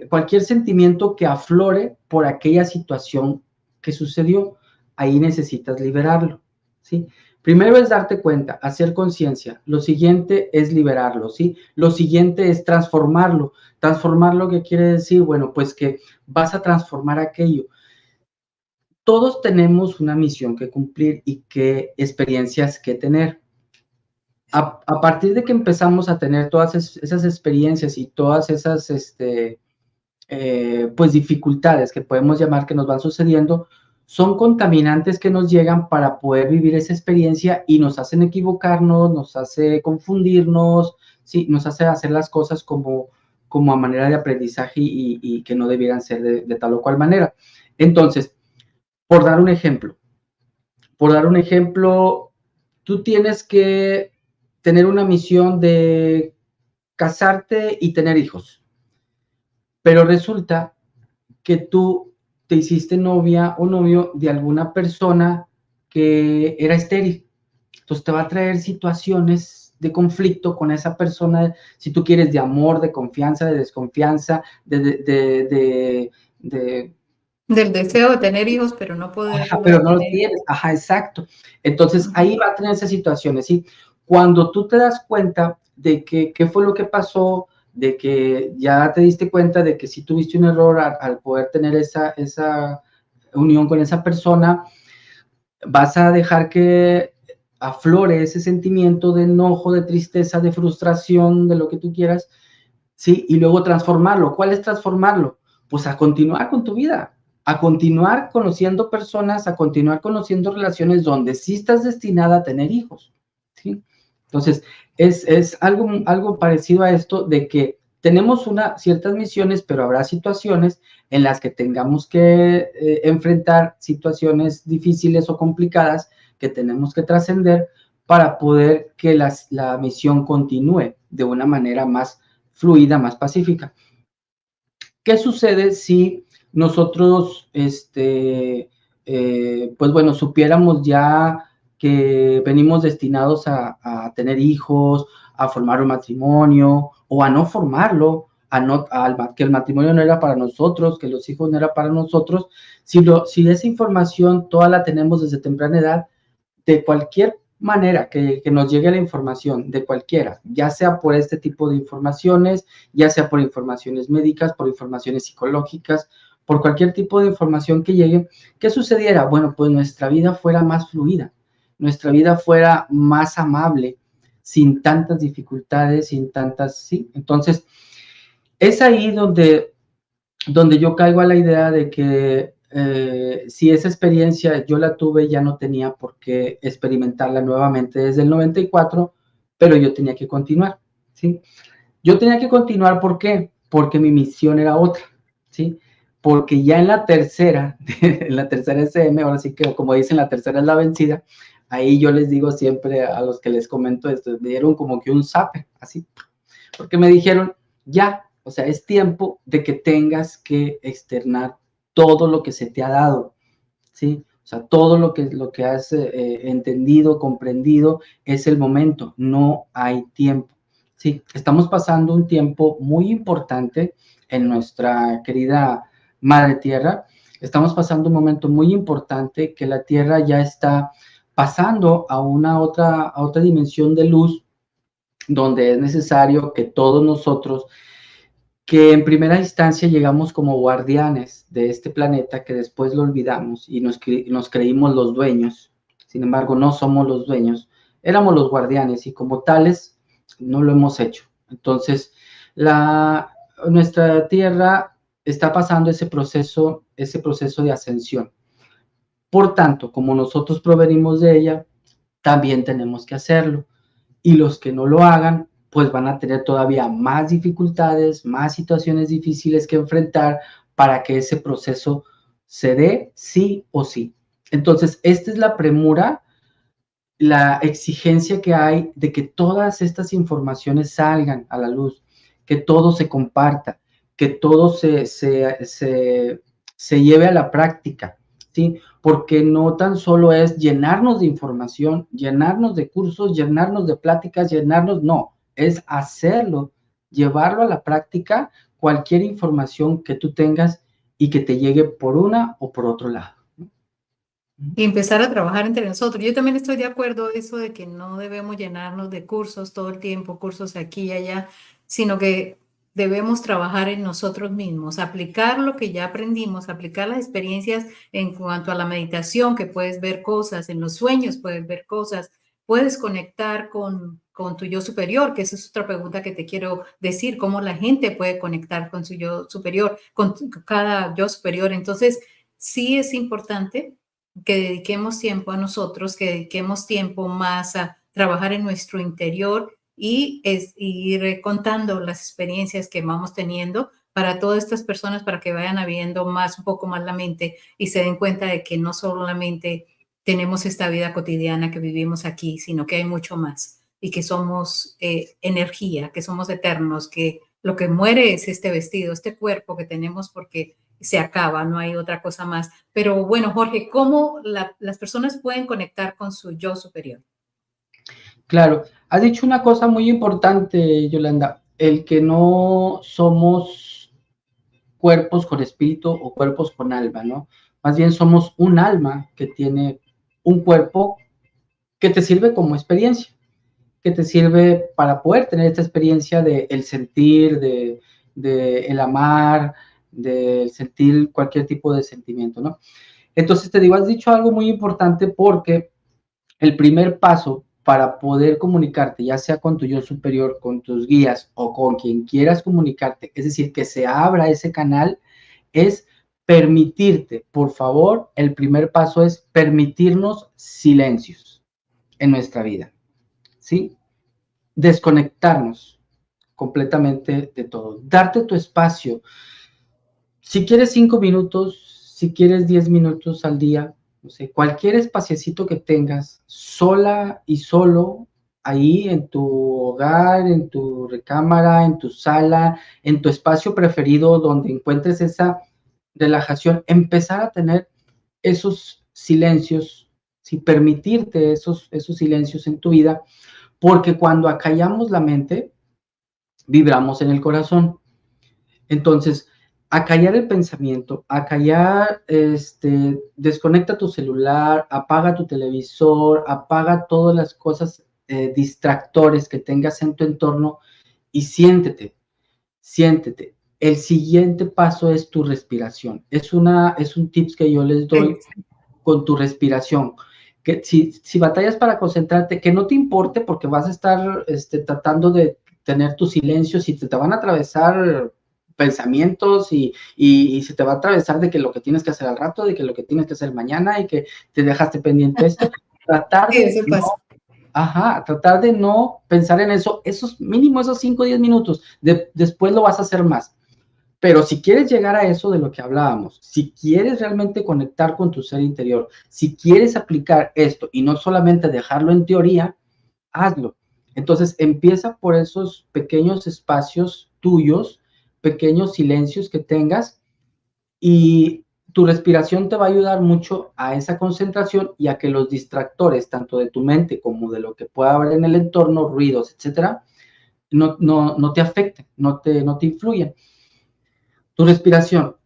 cualquier sentimiento que aflore por aquella situación que sucedió. Ahí necesitas liberarlo, ¿sí? Primero es darte cuenta, hacer conciencia. Lo siguiente es liberarlo, ¿sí? Lo siguiente es transformarlo. Transformarlo, ¿qué quiere decir? Bueno, pues que vas a transformar aquello. Todos tenemos una misión que cumplir y qué experiencias que tener. A partir de que empezamos a tener todas esas experiencias y todas esas pues dificultades que podemos llamar que nos van sucediendo, son contaminantes que nos llegan para poder vivir esa experiencia y nos hacen equivocarnos, nos hace confundirnos, ¿sí? Nos hace hacer las cosas como a manera de aprendizaje y que no debieran ser de tal o cual manera. Entonces, por dar un ejemplo, tú tienes que tener una misión de casarte y tener hijos, pero resulta que tú te hiciste novia o novio de alguna persona que era estéril. Entonces te va a traer situaciones de conflicto con esa persona, si tú quieres, de amor, de confianza, de desconfianza, de Del deseo de tener hijos, pero no ajá, poderlos pero no lo tener. tienes. Ajá, exacto. Entonces Ujú. ahí va a tener esas situaciones, ¿sí? Cuando tú te das cuenta de que qué fue lo que pasó, de que ya te diste cuenta de que sí tuviste un error al poder tener esa unión con esa persona, vas a dejar que aflore ese sentimiento de enojo, de tristeza, de frustración, de lo que tú quieras, ¿sí? Y luego transformarlo. ¿Cuál es transformarlo? Pues a continuar con tu vida, a continuar conociendo personas, a continuar conociendo relaciones donde sí estás destinada a tener hijos, ¿sí? Entonces, es algo parecido a esto de que tenemos ciertas misiones, pero habrá situaciones en las que tengamos que enfrentar situaciones difíciles o complicadas que tenemos que trascender para poder que la misión continúe de una manera más fluida, más pacífica. ¿Qué sucede si nosotros, pues bueno, supiéramos ya que venimos destinados a tener hijos, a formar un matrimonio o a no formarlo, que el matrimonio no era para nosotros, que los hijos no eran para nosotros? Si esa información toda la tenemos desde temprana edad, de cualquier manera que nos llegue la información, de cualquiera, ya sea por este tipo de informaciones, ya sea por informaciones médicas, por informaciones psicológicas, por cualquier tipo de información que llegue, ¿qué sucediera? Bueno, pues nuestra vida fuera más fluida, nuestra vida fuera más amable, sin tantas dificultades, sin tantas, sí. Entonces, es ahí donde yo caigo a la idea de que si esa experiencia yo la tuve, ya no tenía por qué experimentarla nuevamente desde el 94, pero yo tenía que continuar, ¿sí? Yo tenía que continuar, ¿por qué? Porque mi misión era otra, ¿sí? Porque ya en la tercera, en la tercera SM, ahora sí que como dicen, la tercera es la vencida, ahí yo les digo siempre a los que les comento esto, me dieron como que un zape, así, porque me dijeron, ya, o sea, es tiempo de que tengas que externar todo lo que se te ha dado, ¿sí? O sea, todo lo que has entendido, comprendido, es el momento, no hay tiempo. Sí, estamos pasando un tiempo muy importante en nuestra querida Madre Tierra. Estamos pasando un momento muy importante que la Tierra ya está pasando a otra dimensión de luz donde es necesario que todos nosotros, que en primera instancia llegamos como guardianes de este planeta, que después lo olvidamos y nos creímos los dueños. Sin embargo, no somos los dueños, éramos los guardianes y como tales no lo hemos hecho. Entonces, nuestra Tierra está pasando ese proceso de ascensión. Por tanto, como nosotros provenimos de ella, también tenemos que hacerlo. Y los que no lo hagan, pues van a tener todavía más dificultades, más situaciones difíciles que enfrentar para que ese proceso se dé sí o sí. Entonces, esta es la premura, la exigencia que hay de que todas estas informaciones salgan a la luz, que todo se comparta, que todo se lleve a la práctica, ¿sí? Porque no tan solo es llenarnos de información, llenarnos de cursos, llenarnos de pláticas, no, es hacerlo, llevarlo a la práctica, cualquier información que tú tengas y que te llegue por una o por otro lado. Y empezar a trabajar entre nosotros. Yo también estoy de acuerdo en eso de que no debemos llenarnos de cursos todo el tiempo, cursos aquí y allá, sino que debemos trabajar en nosotros mismos, aplicar lo que ya aprendimos, aplicar las experiencias en cuanto a la meditación, que puedes ver cosas, en los sueños puedes ver cosas, puedes conectar con tu yo superior, que esa es otra pregunta que te quiero decir, cómo la gente puede conectar con su yo superior, con cada yo superior. Entonces, sí es importante que dediquemos tiempo a nosotros, que dediquemos tiempo más a trabajar en nuestro interior y ir contando las experiencias que vamos teniendo para todas estas personas, para que vayan abriendo más, un poco más la mente y se den cuenta de que no solamente tenemos esta vida cotidiana que vivimos aquí, sino que hay mucho más y que somos energía, que somos eternos, que lo que muere es este vestido, este cuerpo que tenemos porque se acaba, no hay otra cosa más. Pero bueno, Jorge, ¿cómo las personas pueden conectar con su yo superior? Claro, has dicho una cosa muy importante, Yolanda, el que no somos cuerpos con espíritu o cuerpos con alma, ¿no? Más bien somos un alma que tiene un cuerpo que te sirve como experiencia, que te sirve para poder tener esta experiencia de el sentir, de el amar, de sentir cualquier tipo de sentimiento, ¿no? Entonces te digo, has dicho algo muy importante porque el primer paso para poder comunicarte, ya sea con tu yo superior, con tus guías o con quien quieras comunicarte, es decir, que se abra ese canal, es permitirte, por favor, el primer paso es permitirnos silencios en nuestra vida, ¿sí? Desconectarnos completamente de todo, darte tu espacio. Si quieres 5 minutos, si quieres 10 minutos al día, no sé, cualquier espaciecito que tengas, sola y solo, ahí en tu hogar, en tu recámara, en tu sala, en tu espacio preferido donde encuentres esa relajación, empezar a tener esos silencios, si permitirte esos silencios en tu vida, porque cuando acallamos la mente, vibramos en el corazón. Entonces, acallar el pensamiento, acallar, desconecta tu celular, apaga tu televisor, apaga todas las cosas distractores que tengas en tu entorno y siéntete, siéntete. El siguiente paso es tu respiración. Es un tips que yo les doy con tu respiración. Que si batallas para concentrarte, que no te importe porque vas a estar tratando de tener tu silencio, si te van a atravesar pensamientos y se te va a atravesar de que lo que tienes que hacer al rato, de que lo que tienes que hacer mañana y que te dejaste pendiente esto, tratar Sí, de eso no pasa. Ajá, tratar de no pensar en eso, esos mínimo esos 5 o 10 minutos, después lo vas a hacer más. Pero si quieres llegar a eso de lo que hablábamos, si quieres realmente conectar con tu ser interior, si quieres aplicar esto y no solamente dejarlo en teoría, hazlo. Entonces empieza por esos pequeños espacios tuyos, pequeños silencios que tengas, y tu respiración te va a ayudar mucho a esa concentración y a que los distractores, tanto de tu mente como de lo que pueda haber en el entorno, ruidos, etcétera, no te afecten, no te influyen. Tu respiración,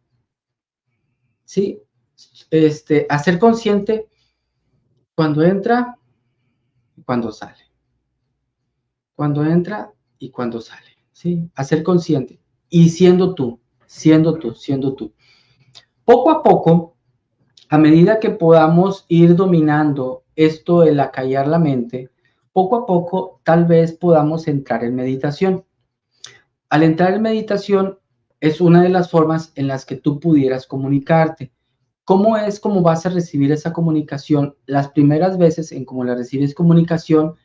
¿sí? Hacer consciente cuando entra y cuando sale. Cuando entra y cuando sale, ¿sí? Hacer consciente. Y siendo tú, siendo tú, siendo tú. Poco a poco, a medida que podamos ir dominando esto, el acallar la mente, poco a poco tal vez podamos entrar en meditación. Al entrar en meditación es una de las formas en las que tú pudieras comunicarte. ¿Cómo es cómo vas a recibir esa comunicación? Las primeras veces en cómo la recibes comunicación,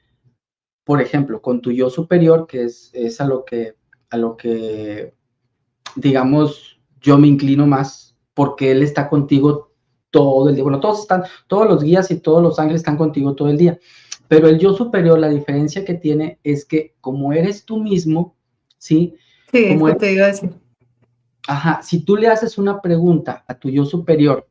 por ejemplo, con tu yo superior, que es a lo que, digamos, yo me inclino más, porque él está contigo todo el día. Bueno, todos los guías y todos los ángeles están contigo todo el día. Pero el yo superior, la diferencia que tiene es que como eres tú mismo, ¿sí? Sí, Como eso eres, te iba a decir. ajá, si tú le haces una pregunta a tu yo superior,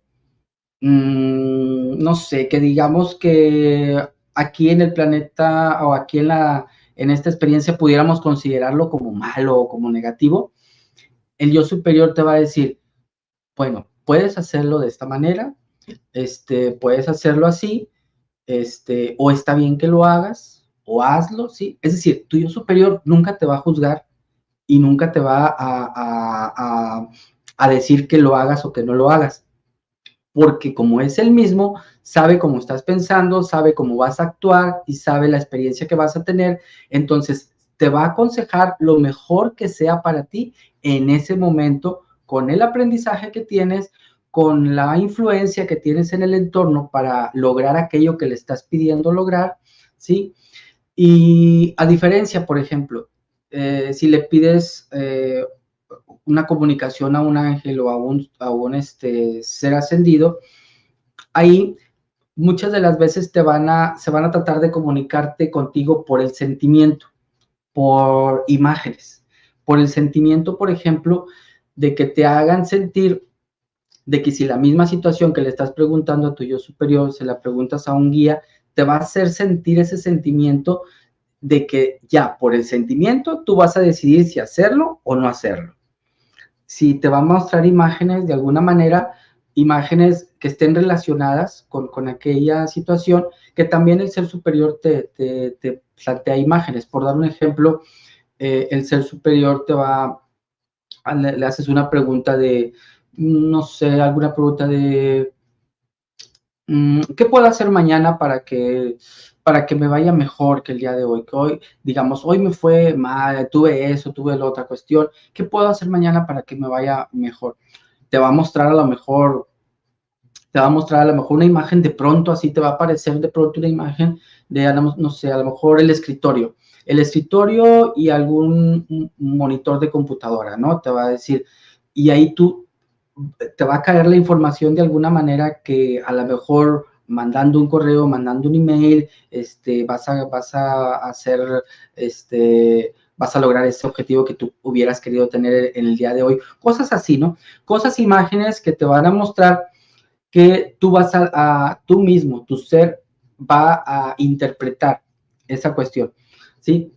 no sé, que digamos que aquí en el planeta o aquí en esta experiencia pudiéramos considerarlo como malo o como negativo, el yo superior te va a decir, bueno, puedes hacerlo de esta manera, puedes hacerlo así, o está bien que lo hagas, o hazlo, ¿sí? Es decir, tu yo superior nunca te va a juzgar y nunca te va a decir que lo hagas o que no lo hagas, porque como es el mismo, sabe cómo estás pensando, sabe cómo vas a actuar y sabe la experiencia que vas a tener, entonces te va a aconsejar lo mejor que sea para ti en ese momento, con el aprendizaje que tienes, con la influencia que tienes en el entorno para lograr aquello que le estás pidiendo lograr, ¿sí? Y a diferencia, por ejemplo, si le pides una comunicación a un ángel o a un ser ascendido, ahí muchas de las veces se van a tratar de comunicarte contigo por el sentimiento, por imágenes, por el sentimiento, por ejemplo, de que te hagan sentir de que si la misma situación que le estás preguntando a tu yo superior, se la preguntas a un guía, te va a hacer sentir ese sentimiento de que ya por el sentimiento tú vas a decidir si hacerlo o no hacerlo. Si te va a mostrar imágenes de alguna manera, imágenes que estén relacionadas con aquella situación, que también el ser superior te plantea imágenes. Por dar un ejemplo, el ser superior le haces una pregunta de, no sé, alguna pregunta de, ¿qué puedo hacer mañana para que me vaya mejor que el día de hoy? Que hoy, digamos, hoy me fue mal, tuve eso, tuve la otra cuestión. ¿Qué puedo hacer mañana para que me vaya mejor? Te va a mostrar a lo mejor, te va a mostrar a lo mejor una imagen de pronto, así te va a aparecer de pronto una imagen de, no sé, a lo mejor el escritorio y algún monitor de computadora, ¿no? Te va a decir, y ahí tú te va a caer la información de alguna manera que a lo mejor mandando un correo, mandando un email, vas a hacer, vas a lograr ese objetivo que tú hubieras querido tener en el día de hoy. Cosas así, ¿no? Cosas, imágenes que te van a mostrar que tú vas tú mismo, tu ser va a interpretar esa cuestión, ¿sí?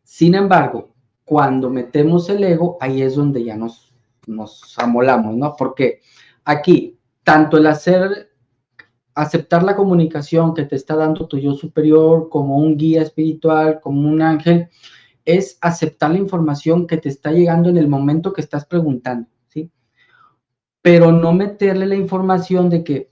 Sin embargo, cuando metemos el ego, ahí es donde ya nos amolamos, ¿no? Porque aquí, tanto el aceptar la comunicación que te está dando tu yo superior, como un guía espiritual, como un ángel, es aceptar la información que te está llegando en el momento que estás preguntando, ¿sí? Pero no meterle la información de que,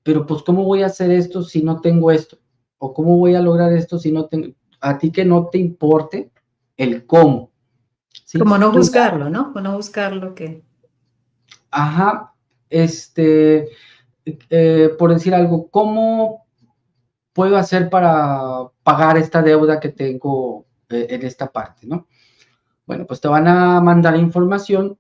pero pues, ¿cómo voy a hacer esto si no tengo esto? ¿O cómo voy a lograr esto si no tengo? A ti que no te importe el cómo, ¿sí? Como no Tú, juzgarlo, ¿no? Como no buscar lo que... ajá, por decir algo, ¿cómo? puedo hacer para pagar esta deuda que tengo en esta parte, ¿no? Bueno, pues te van a mandar información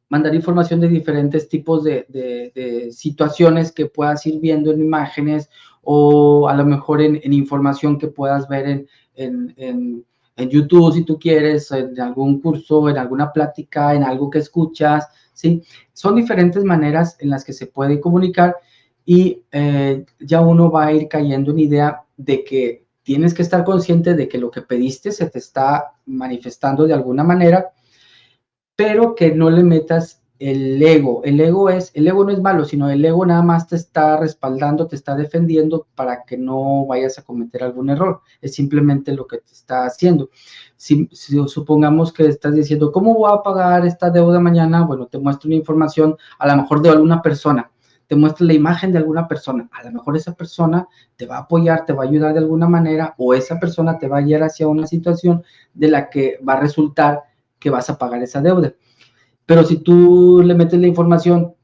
de diferentes tipos de situaciones que puedas ir viendo en imágenes o a lo mejor en información que puedas ver en YouTube, si tú quieres, en algún curso, en alguna plática, en algo que escuchas, ¿sí? Son diferentes maneras en las que se puede comunicar y ya uno va a ir cayendo en idea de que tienes que estar consciente de que lo que pediste se te está manifestando de alguna manera, pero que no le metas el ego. El ego no es malo, sino el ego nada más te está respaldando, te está defendiendo para que no vayas a cometer algún error. Es simplemente lo que te está haciendo. Si supongamos que estás diciendo, ¿cómo voy a pagar esta deuda mañana? Bueno, te muestro una información, a lo mejor de alguna persona, te muestra la imagen de alguna persona. A lo mejor esa persona te va a apoyar, te va a ayudar de alguna manera, o esa persona te va a guiar hacia una situación de la que va a resultar que vas a pagar esa deuda. Pero si tú le metes la información,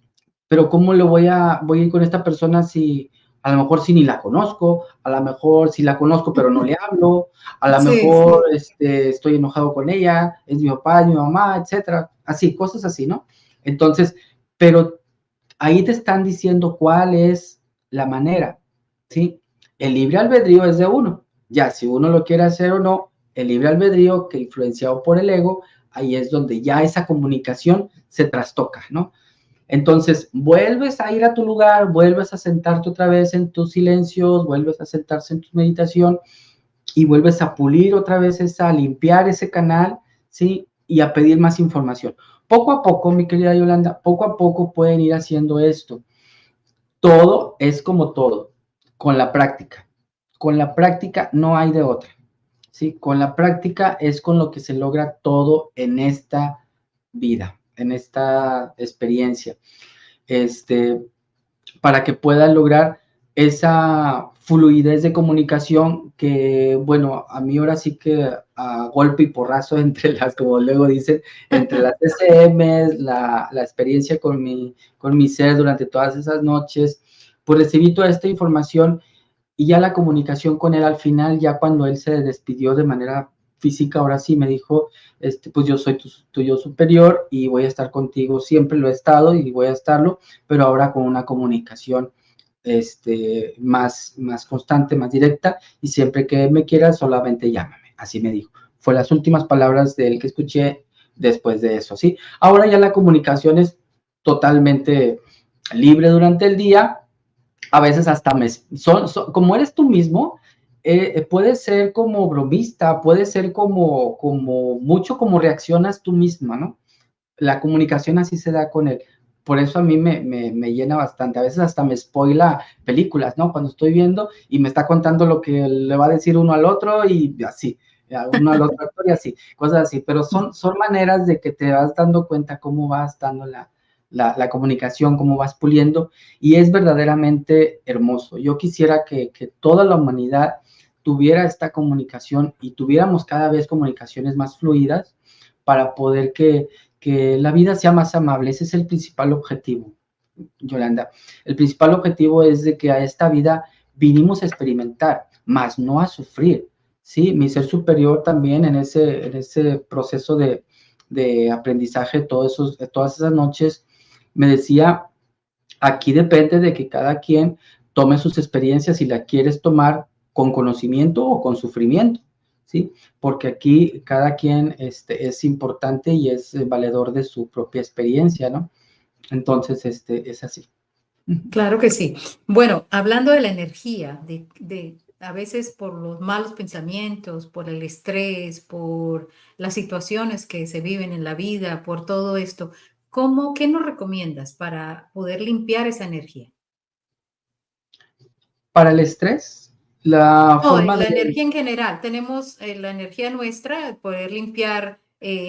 pero ¿cómo voy a ir con esta persona si a lo mejor si ni la conozco, a lo mejor si la conozco pero no le hablo, a lo Sí, mejor sí. estoy enojado con ella, es mi papá, es mi mamá, etcétera, así, cosas así, ¿no? Entonces, pero ahí te están diciendo cuál es la manera, ¿sí? El libre albedrío es de uno. Ya, si uno lo quiere hacer o no, el libre albedrío que influenciado por el ego, ahí es donde ya esa comunicación se trastoca, ¿no? Entonces, vuelves a ir a tu lugar, vuelves a sentarte otra vez en tus silencios, vuelves a sentarse en tu meditación y vuelves a pulir otra vez a limpiar ese canal, ¿sí? Y a pedir más información. Poco a poco, mi querida Yolanda, poco a poco pueden ir haciendo esto. Todo es como todo, con la práctica. Con la práctica no hay de otra, ¿sí? Con la práctica es con lo que se logra todo en esta vida, en esta experiencia. Este, para que puedan lograr esa fluidez de comunicación que, bueno, a mí ahora sí que a golpe y porrazo entre las, como luego dicen, entre las TCMs, la experiencia con mi ser durante todas esas noches, pues recibí toda esta información y ya la comunicación con él al final, ya cuando él se despidió de manera física, ahora sí me dijo, pues yo soy tu yo superior y voy a estar contigo, siempre lo he estado y voy a estarlo, pero ahora con una comunicación más constante, más directa, y siempre que me quieras, solamente llámame, así me dijo. Fue las últimas palabras de él que escuché después de eso, ¿sí? Ahora ya la comunicación es totalmente libre durante el día, a veces hasta como eres tú mismo, puede ser como bromista, puede ser como mucho como reaccionas tú misma, ¿no? La comunicación así se da con él. Por eso a mí me llena bastante. A veces hasta me spoila películas, ¿no? Cuando estoy viendo y me está contando lo que le va a decir uno al otro y así, uno al otro actor y así, cosas así. Pero son maneras de que te vas dando cuenta cómo vas dando la comunicación, cómo vas puliendo y es verdaderamente hermoso. Yo quisiera que toda la humanidad tuviera esta comunicación y tuviéramos cada vez comunicaciones más fluidas para poder que la vida sea más amable. Ese es el principal objetivo, Yolanda. El principal objetivo es de que a esta vida vinimos a experimentar, más no a sufrir. Sí, mi ser superior también en ese proceso de aprendizaje, todas esas noches, me decía, aquí depende de que cada quien tome sus experiencias si la quieres tomar con conocimiento o con sufrimiento, ¿sí? Porque aquí cada quien es importante y es valedor de su propia experiencia, ¿no? Entonces, es así. Claro que sí. Bueno, hablando de la energía, a veces por los malos pensamientos, por el estrés, por las situaciones que se viven en la vida, por todo esto, qué nos recomiendas para poder limpiar esa energía? Para el estrés, la No, forma de... la energía en general. Tenemos la energía nuestra, poder limpiar,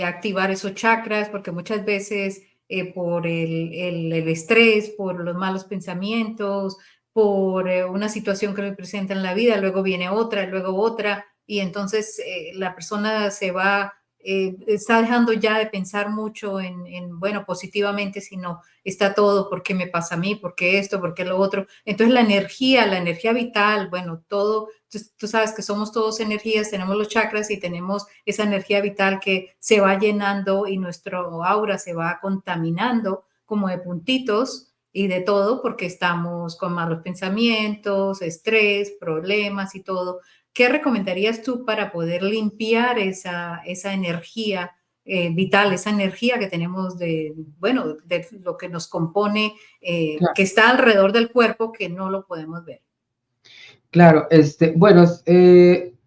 activar esos chakras, porque muchas veces por el estrés, por los malos pensamientos, por una situación que me presenta en la vida, luego viene otra, luego otra, y entonces la persona se va está dejando ya de pensar mucho bueno, positivamente, sino está todo, ¿por qué me pasa a mí? ¿Por qué esto? ¿Por qué lo otro? Entonces la energía vital, bueno, todo, tú sabes que somos todos energías, tenemos los chakras y tenemos esa energía vital que se va llenando y nuestro aura se va contaminando como de puntitos y de todo porque estamos con malos pensamientos, estrés, problemas y todo. ¿Qué recomendarías tú para poder limpiar esa energía vital, esa energía que tenemos bueno, de lo que nos compone, que está alrededor del cuerpo que no lo podemos ver? Claro, bueno,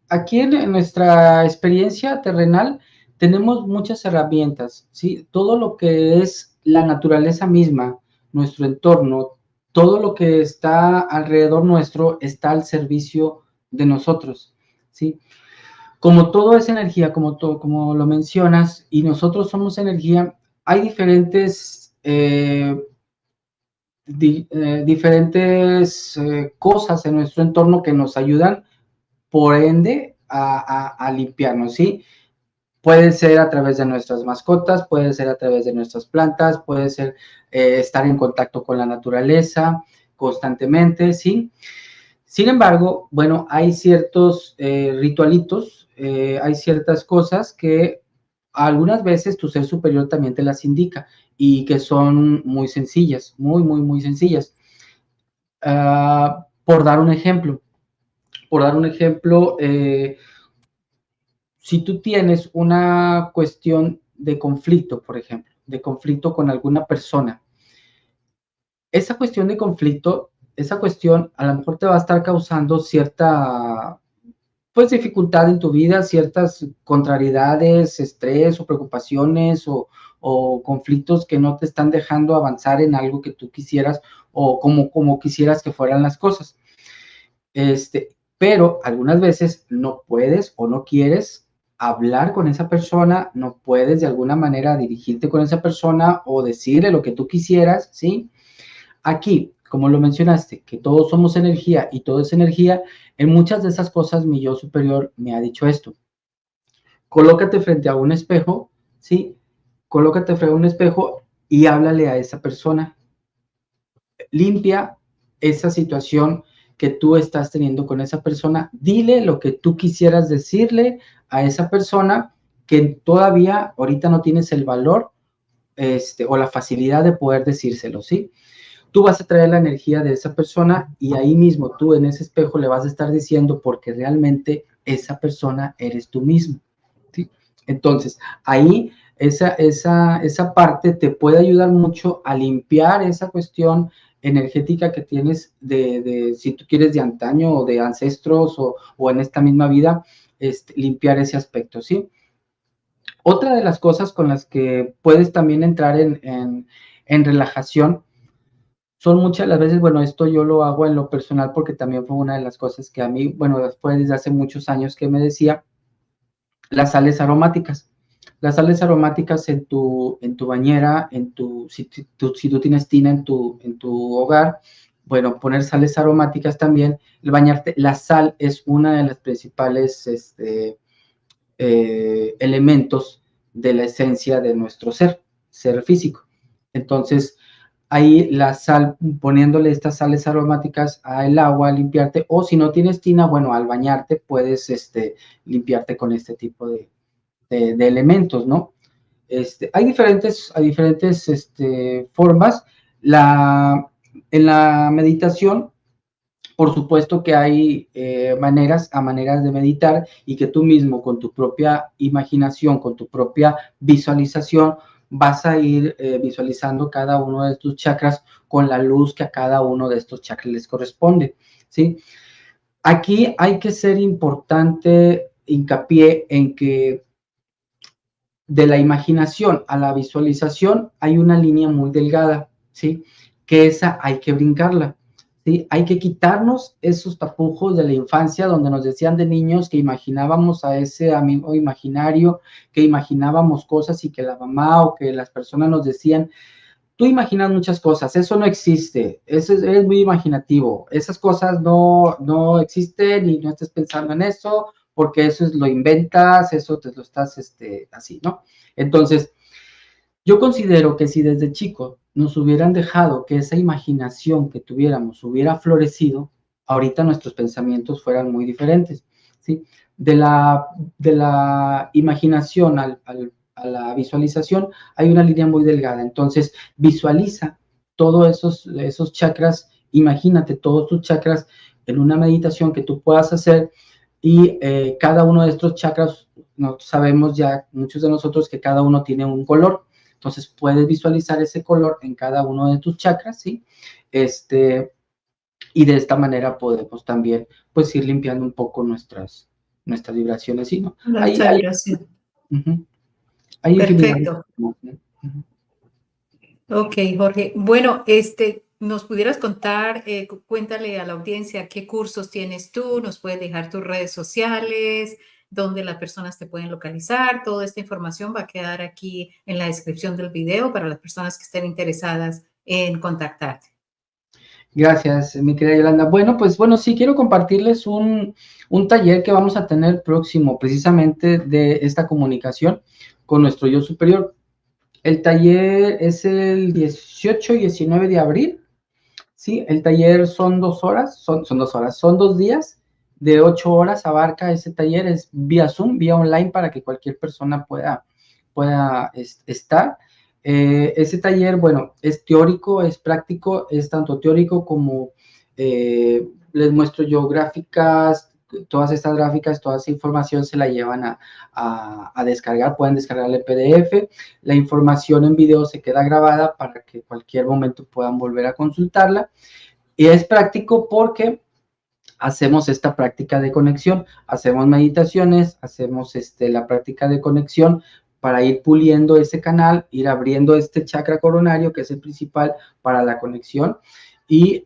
aquí en nuestra experiencia terrenal tenemos muchas herramientas, ¿sí? Todo lo que es la naturaleza misma, nuestro entorno, todo lo que está alrededor nuestro está al servicio de nosotros, ¿sí? Como todo es energía, como lo mencionas, y nosotros somos energía, hay diferentes diferentes cosas en nuestro entorno que nos ayudan, por ende, a limpiarnos, ¿sí? Puede ser a través de nuestras mascotas, puede ser a través de nuestras plantas, puede ser estar en contacto con la naturaleza constantemente, ¿sí? Sin embargo, bueno, hay ciertos ritualitos, hay ciertas cosas que algunas veces tu ser superior también te las indica y que son muy sencillas, muy sencillas. Por dar un ejemplo, si tú tienes una cuestión de conflicto, por ejemplo, de conflicto con alguna persona, esa cuestión de conflicto, esa cuestión a lo mejor te va a estar causando cierta, pues, dificultad en tu vida, ciertas contrariedades, estrés o preocupaciones o conflictos que no te están dejando avanzar en algo que tú quisieras o como quisieras que fueran las cosas. Pero algunas veces no puedes o no quieres hablar con esa persona, no puedes de alguna manera dirigirte con esa persona o decirle lo que tú quisieras, ¿sí? Aquí, como lo mencionaste, que todos somos energía y todo es energía, en muchas de esas cosas mi yo superior me ha dicho esto. Colócate frente a un espejo, ¿sí? Colócate frente a un espejo y háblale a esa persona. Limpia esa situación que tú estás teniendo con esa persona. Dile lo que tú quisieras decirle a esa persona que todavía ahorita no tienes el valor o la facilidad de poder decírselo, ¿sí? Tú vas a traer la energía de esa persona y ahí mismo tú en ese espejo le vas a estar diciendo porque realmente esa persona eres tú mismo, ¿sí? Entonces, ahí esa parte te puede ayudar mucho a limpiar esa cuestión energética que tienes si tú quieres, de antaño o de ancestros o en esta misma vida, limpiar ese aspecto, ¿sí? Otra de las cosas con las que puedes también entrar en relajación son muchas las veces, bueno, esto yo lo hago en lo personal porque también fue una de las cosas que a mí, bueno, después desde hace muchos años que me decía, las sales aromáticas. Las sales aromáticas en tu bañera, si tú tienes tina en tu hogar, bueno, poner sales aromáticas también, el bañarte, la sal es una de las principales elementos de la esencia de nuestro ser físico. Entonces, ahí la sal, poniéndole estas sales aromáticas al agua, limpiarte, o si no tienes tina, bueno, al bañarte puedes limpiarte con este tipo de elementos, ¿no? Hay diferentes formas. En la meditación, por supuesto que hay maneras de meditar y que tú mismo con tu propia imaginación, con tu propia visualización, vas a ir visualizando cada uno de tus chakras con la luz que a cada uno de estos chakras les corresponde, ¿sí? Aquí hay que ser importante hincapié en que de la imaginación a la visualización hay una línea muy delgada, ¿sí? Que esa hay que brincarla, ¿sí? Hay que quitarnos esos tapujos de la infancia donde nos decían de niños que imaginábamos a ese amigo imaginario, que imaginábamos cosas y que la mamá o que las personas nos decían, tú imaginas muchas cosas, eso no existe, eres muy imaginativo, esas cosas no existen y no estés pensando en eso, porque eso es lo inventas, eso te lo estás, así, ¿no? Entonces, yo considero que si desde chico nos hubieran dejado que esa imaginación que tuviéramos hubiera florecido, ahorita nuestros pensamientos fueran muy diferentes, ¿sí? De la, de la imaginación a la visualización hay una línea muy delgada, entonces visualiza todos esos chakras, imagínate todos tus chakras en una meditación que tú puedas hacer y cada uno de estos chakras, no sabemos ya muchos de nosotros que cada uno tiene un color, entonces puedes visualizar ese color en cada uno de tus chakras, ¿sí? Y de esta manera podemos también, pues, ir limpiando un poco nuestras vibraciones, ¿sí? ¿No? La vibración. Uh-huh, hay infinidad de... Perfecto. Ok, Jorge. Bueno, ¿nos pudieras contar, cuéntale a la audiencia qué cursos tienes tú? ¿Nos puedes dejar tus redes sociales? ¿Dónde las personas te pueden localizar? Toda esta información va a quedar aquí en la descripción del video para las personas que estén interesadas en contactarte. Gracias, mi querida Yolanda. Bueno, pues bueno, sí quiero compartirles un taller que vamos a tener próximo, precisamente de esta comunicación con nuestro yo superior. El taller es el 18 y 19 de abril. Sí, el taller son 2 horas, son 2 horas, son 2 días de 8 horas, abarca ese taller, es vía Zoom, vía online para que cualquier persona pueda estar. Ese taller, bueno, es teórico, es práctico, es tanto teórico como les muestro yo gráficas, todas estas gráficas, toda esa información se la llevan a descargar, pueden descargar el PDF, la información en video se queda grabada para que cualquier momento puedan volver a consultarla. Y es práctico porque hacemos esta práctica de conexión, hacemos meditaciones, hacemos la práctica de conexión para ir puliendo ese canal, ir abriendo este chakra coronario, que es el principal para la conexión. Y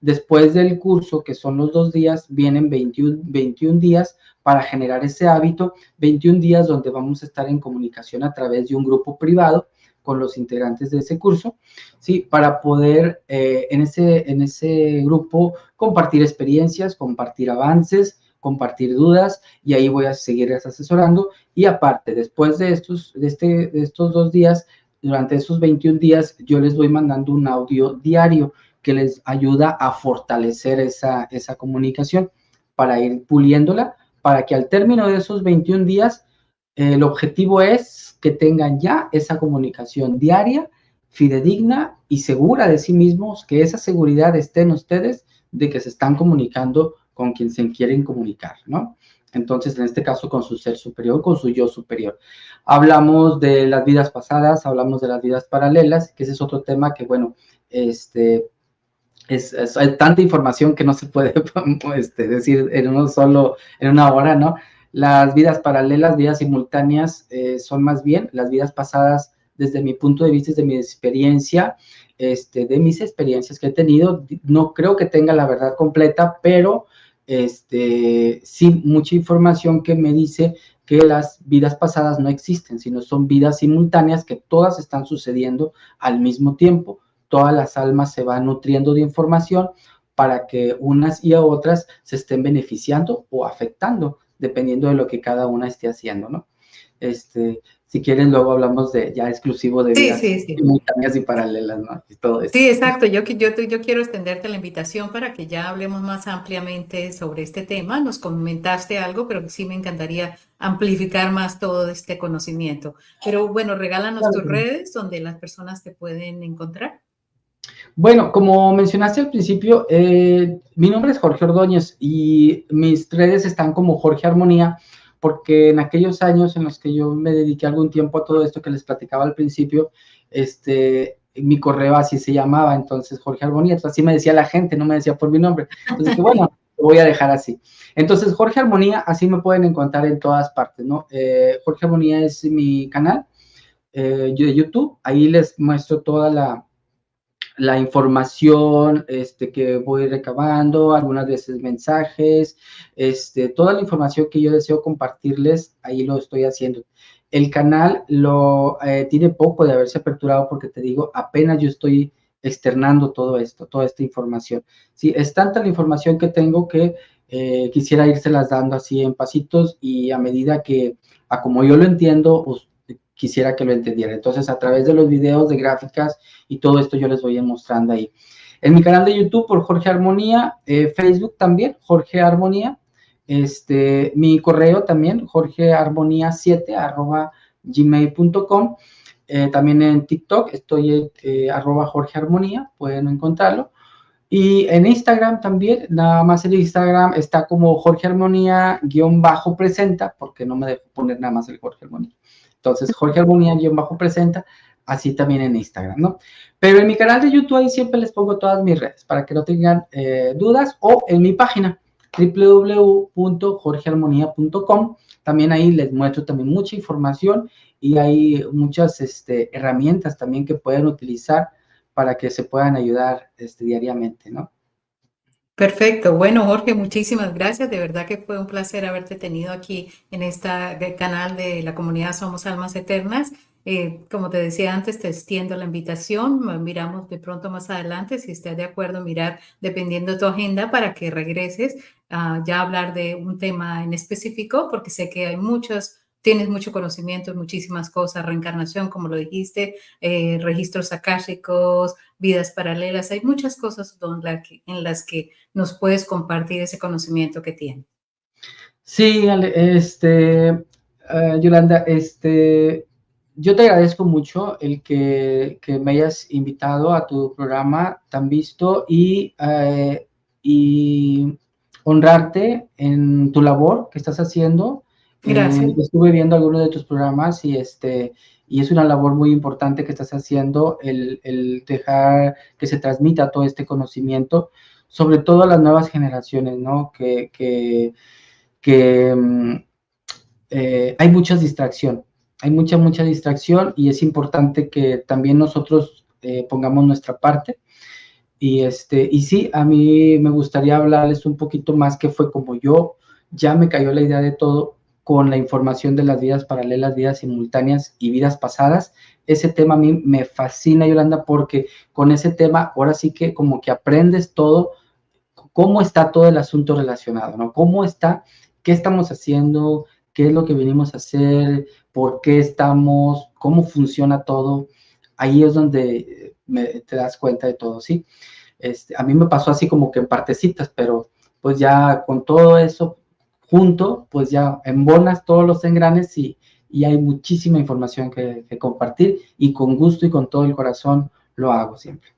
después del curso, que son los 2 días, vienen 21 días para generar ese hábito, 21 días donde vamos a estar en comunicación a través de un grupo privado con los integrantes de ese curso, ¿sí? Para poder en ese grupo compartir experiencias, compartir avances, compartir dudas, y ahí voy a seguirles asesorando. Y aparte, después de estos 2 días, durante esos 21 días, yo les voy mandando un audio diario que les ayuda a fortalecer esa comunicación para ir puliéndola, para que al término de esos 21 días, el objetivo es que tengan ya esa comunicación diaria, fidedigna y segura de sí mismos, que esa seguridad esté en ustedes de que se están comunicando con quien se quieren comunicar, ¿no? Entonces, en este caso, con su ser superior, con su yo superior. Hablamos de las vidas pasadas, hablamos de las vidas paralelas, que ese es otro tema que, bueno, hay tanta información que no se puede decir en una hora, ¿no? Las vidas paralelas, vidas simultáneas, son más bien las vidas pasadas desde mi punto de vista, desde mi experiencia, de mis experiencias que he tenido. No creo que tenga la verdad completa, pero sí mucha información que me dice que las vidas pasadas no existen, sino son vidas simultáneas que todas están sucediendo al mismo tiempo. Todas las almas se van nutriendo de información para que unas y a otras se estén beneficiando o afectando, dependiendo de lo que cada una esté haciendo, ¿no? Si quieren, luego hablamos de ya exclusivo de Sí, vidas sí, sí. simultáneas y paralelas, ¿no? Y todo eso. Sí, exacto. Yo quiero extenderte la invitación para que ya hablemos más ampliamente sobre este tema. Nos comentaste algo, pero sí me encantaría amplificar más todo este conocimiento. Pero bueno, regálanos tus redes donde las personas te pueden encontrar. Bueno, como mencionaste al principio, mi nombre es Jorge Ordóñez y mis redes están como Jorge Armonía, porque en aquellos años en los que yo me dediqué algún tiempo a todo esto que les platicaba al principio, mi correo así se llamaba, entonces Jorge Armonía, entonces así me decía la gente, no me decía por mi nombre. Entonces dije, bueno, lo voy a dejar así. Entonces, Jorge Armonía, así me pueden encontrar en todas partes, ¿no? Jorge Armonía es mi canal de YouTube, ahí les muestro toda la información que voy recabando, algunas veces mensajes, toda la información que yo deseo compartirles, ahí lo estoy haciendo. El canal tiene poco de haberse aperturado porque te digo, apenas yo estoy externando todo esto, toda esta información. Sí, es tanta la información que tengo que quisiera írselas dando así en pasitos y a medida que, a como yo lo entiendo, pues, quisiera que lo entendiera. Entonces, a través de los videos, de gráficas y todo esto yo les voy mostrando ahí. En mi canal de YouTube por Jorge Armonía, Facebook también, Jorge Armonía, mi correo también, jorgearmonía7@gmail.com. También en TikTok estoy @Jorge Armonía, pueden encontrarlo. Y en Instagram también, nada más el Instagram está como Jorge Armonía-presenta, porque no me dejo poner nada más el Jorge Armonía. Entonces, Jorge Armonía-presenta, así también en Instagram, ¿no? Pero en mi canal de YouTube ahí siempre les pongo todas mis redes para que no tengan dudas, o en mi página www.jorgearmonía.com. También ahí les muestro también mucha información y hay muchas herramientas también que pueden utilizar para que se puedan ayudar diariamente, ¿no? Perfecto. Bueno, Jorge, muchísimas gracias. De verdad que fue un placer haberte tenido aquí en este canal de la comunidad Somos Almas Eternas. Como te decía antes, te extiendo la invitación. Miramos de pronto más adelante, si estás de acuerdo, mirar dependiendo de tu agenda para que regreses a ya hablar de un tema en específico, porque sé que hay tienes mucho conocimiento en muchísimas cosas, reencarnación, como lo dijiste, registros akáshicos, vidas paralelas. Hay muchas cosas en las que nos puedes compartir ese conocimiento que tienes. Sí, Yolanda, yo te agradezco mucho el que me hayas invitado a tu programa tan visto y honrarte en tu labor que estás haciendo. Gracias. Estuve viendo algunos de tus programas y es una labor muy importante que estás haciendo, el dejar que se transmita todo este conocimiento, sobre todo a las nuevas generaciones, ¿no? Que hay mucha distracción, hay mucha distracción y es importante que también nosotros pongamos nuestra parte. Y sí, a mí me gustaría hablarles un poquito más que fue como yo, ya me cayó la idea de todo con la información de las vidas paralelas, vidas simultáneas y vidas pasadas. Ese tema a mí me fascina, Yolanda, porque con ese tema ahora sí que como que aprendes todo, cómo está todo el asunto relacionado, ¿no? ¿Cómo está? ¿Qué estamos haciendo? ¿Qué es lo que venimos a hacer? ¿Por qué estamos? ¿Cómo funciona todo? Ahí es donde te das cuenta de todo, ¿sí? A mí me pasó así como que en partecitas, pero pues ya con todo eso junto, pues ya embonas todos los engranes y hay muchísima información que compartir y con gusto y con todo el corazón lo hago siempre.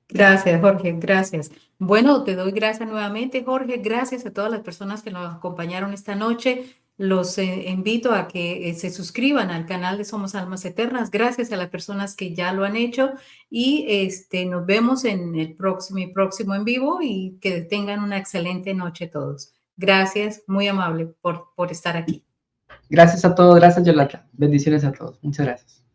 Gracias, Jorge, gracias. Bueno, te doy gracias nuevamente, Jorge. Gracias a todas las personas que nos acompañaron esta noche. Los invito a que se suscriban al canal de Somos Almas Eternas. Gracias a las personas que ya lo han hecho y nos vemos en el próximo en vivo y que tengan una excelente noche todos. Gracias, muy amable por estar aquí. Gracias a todos, gracias Yolanda. Bendiciones a todos. Muchas gracias.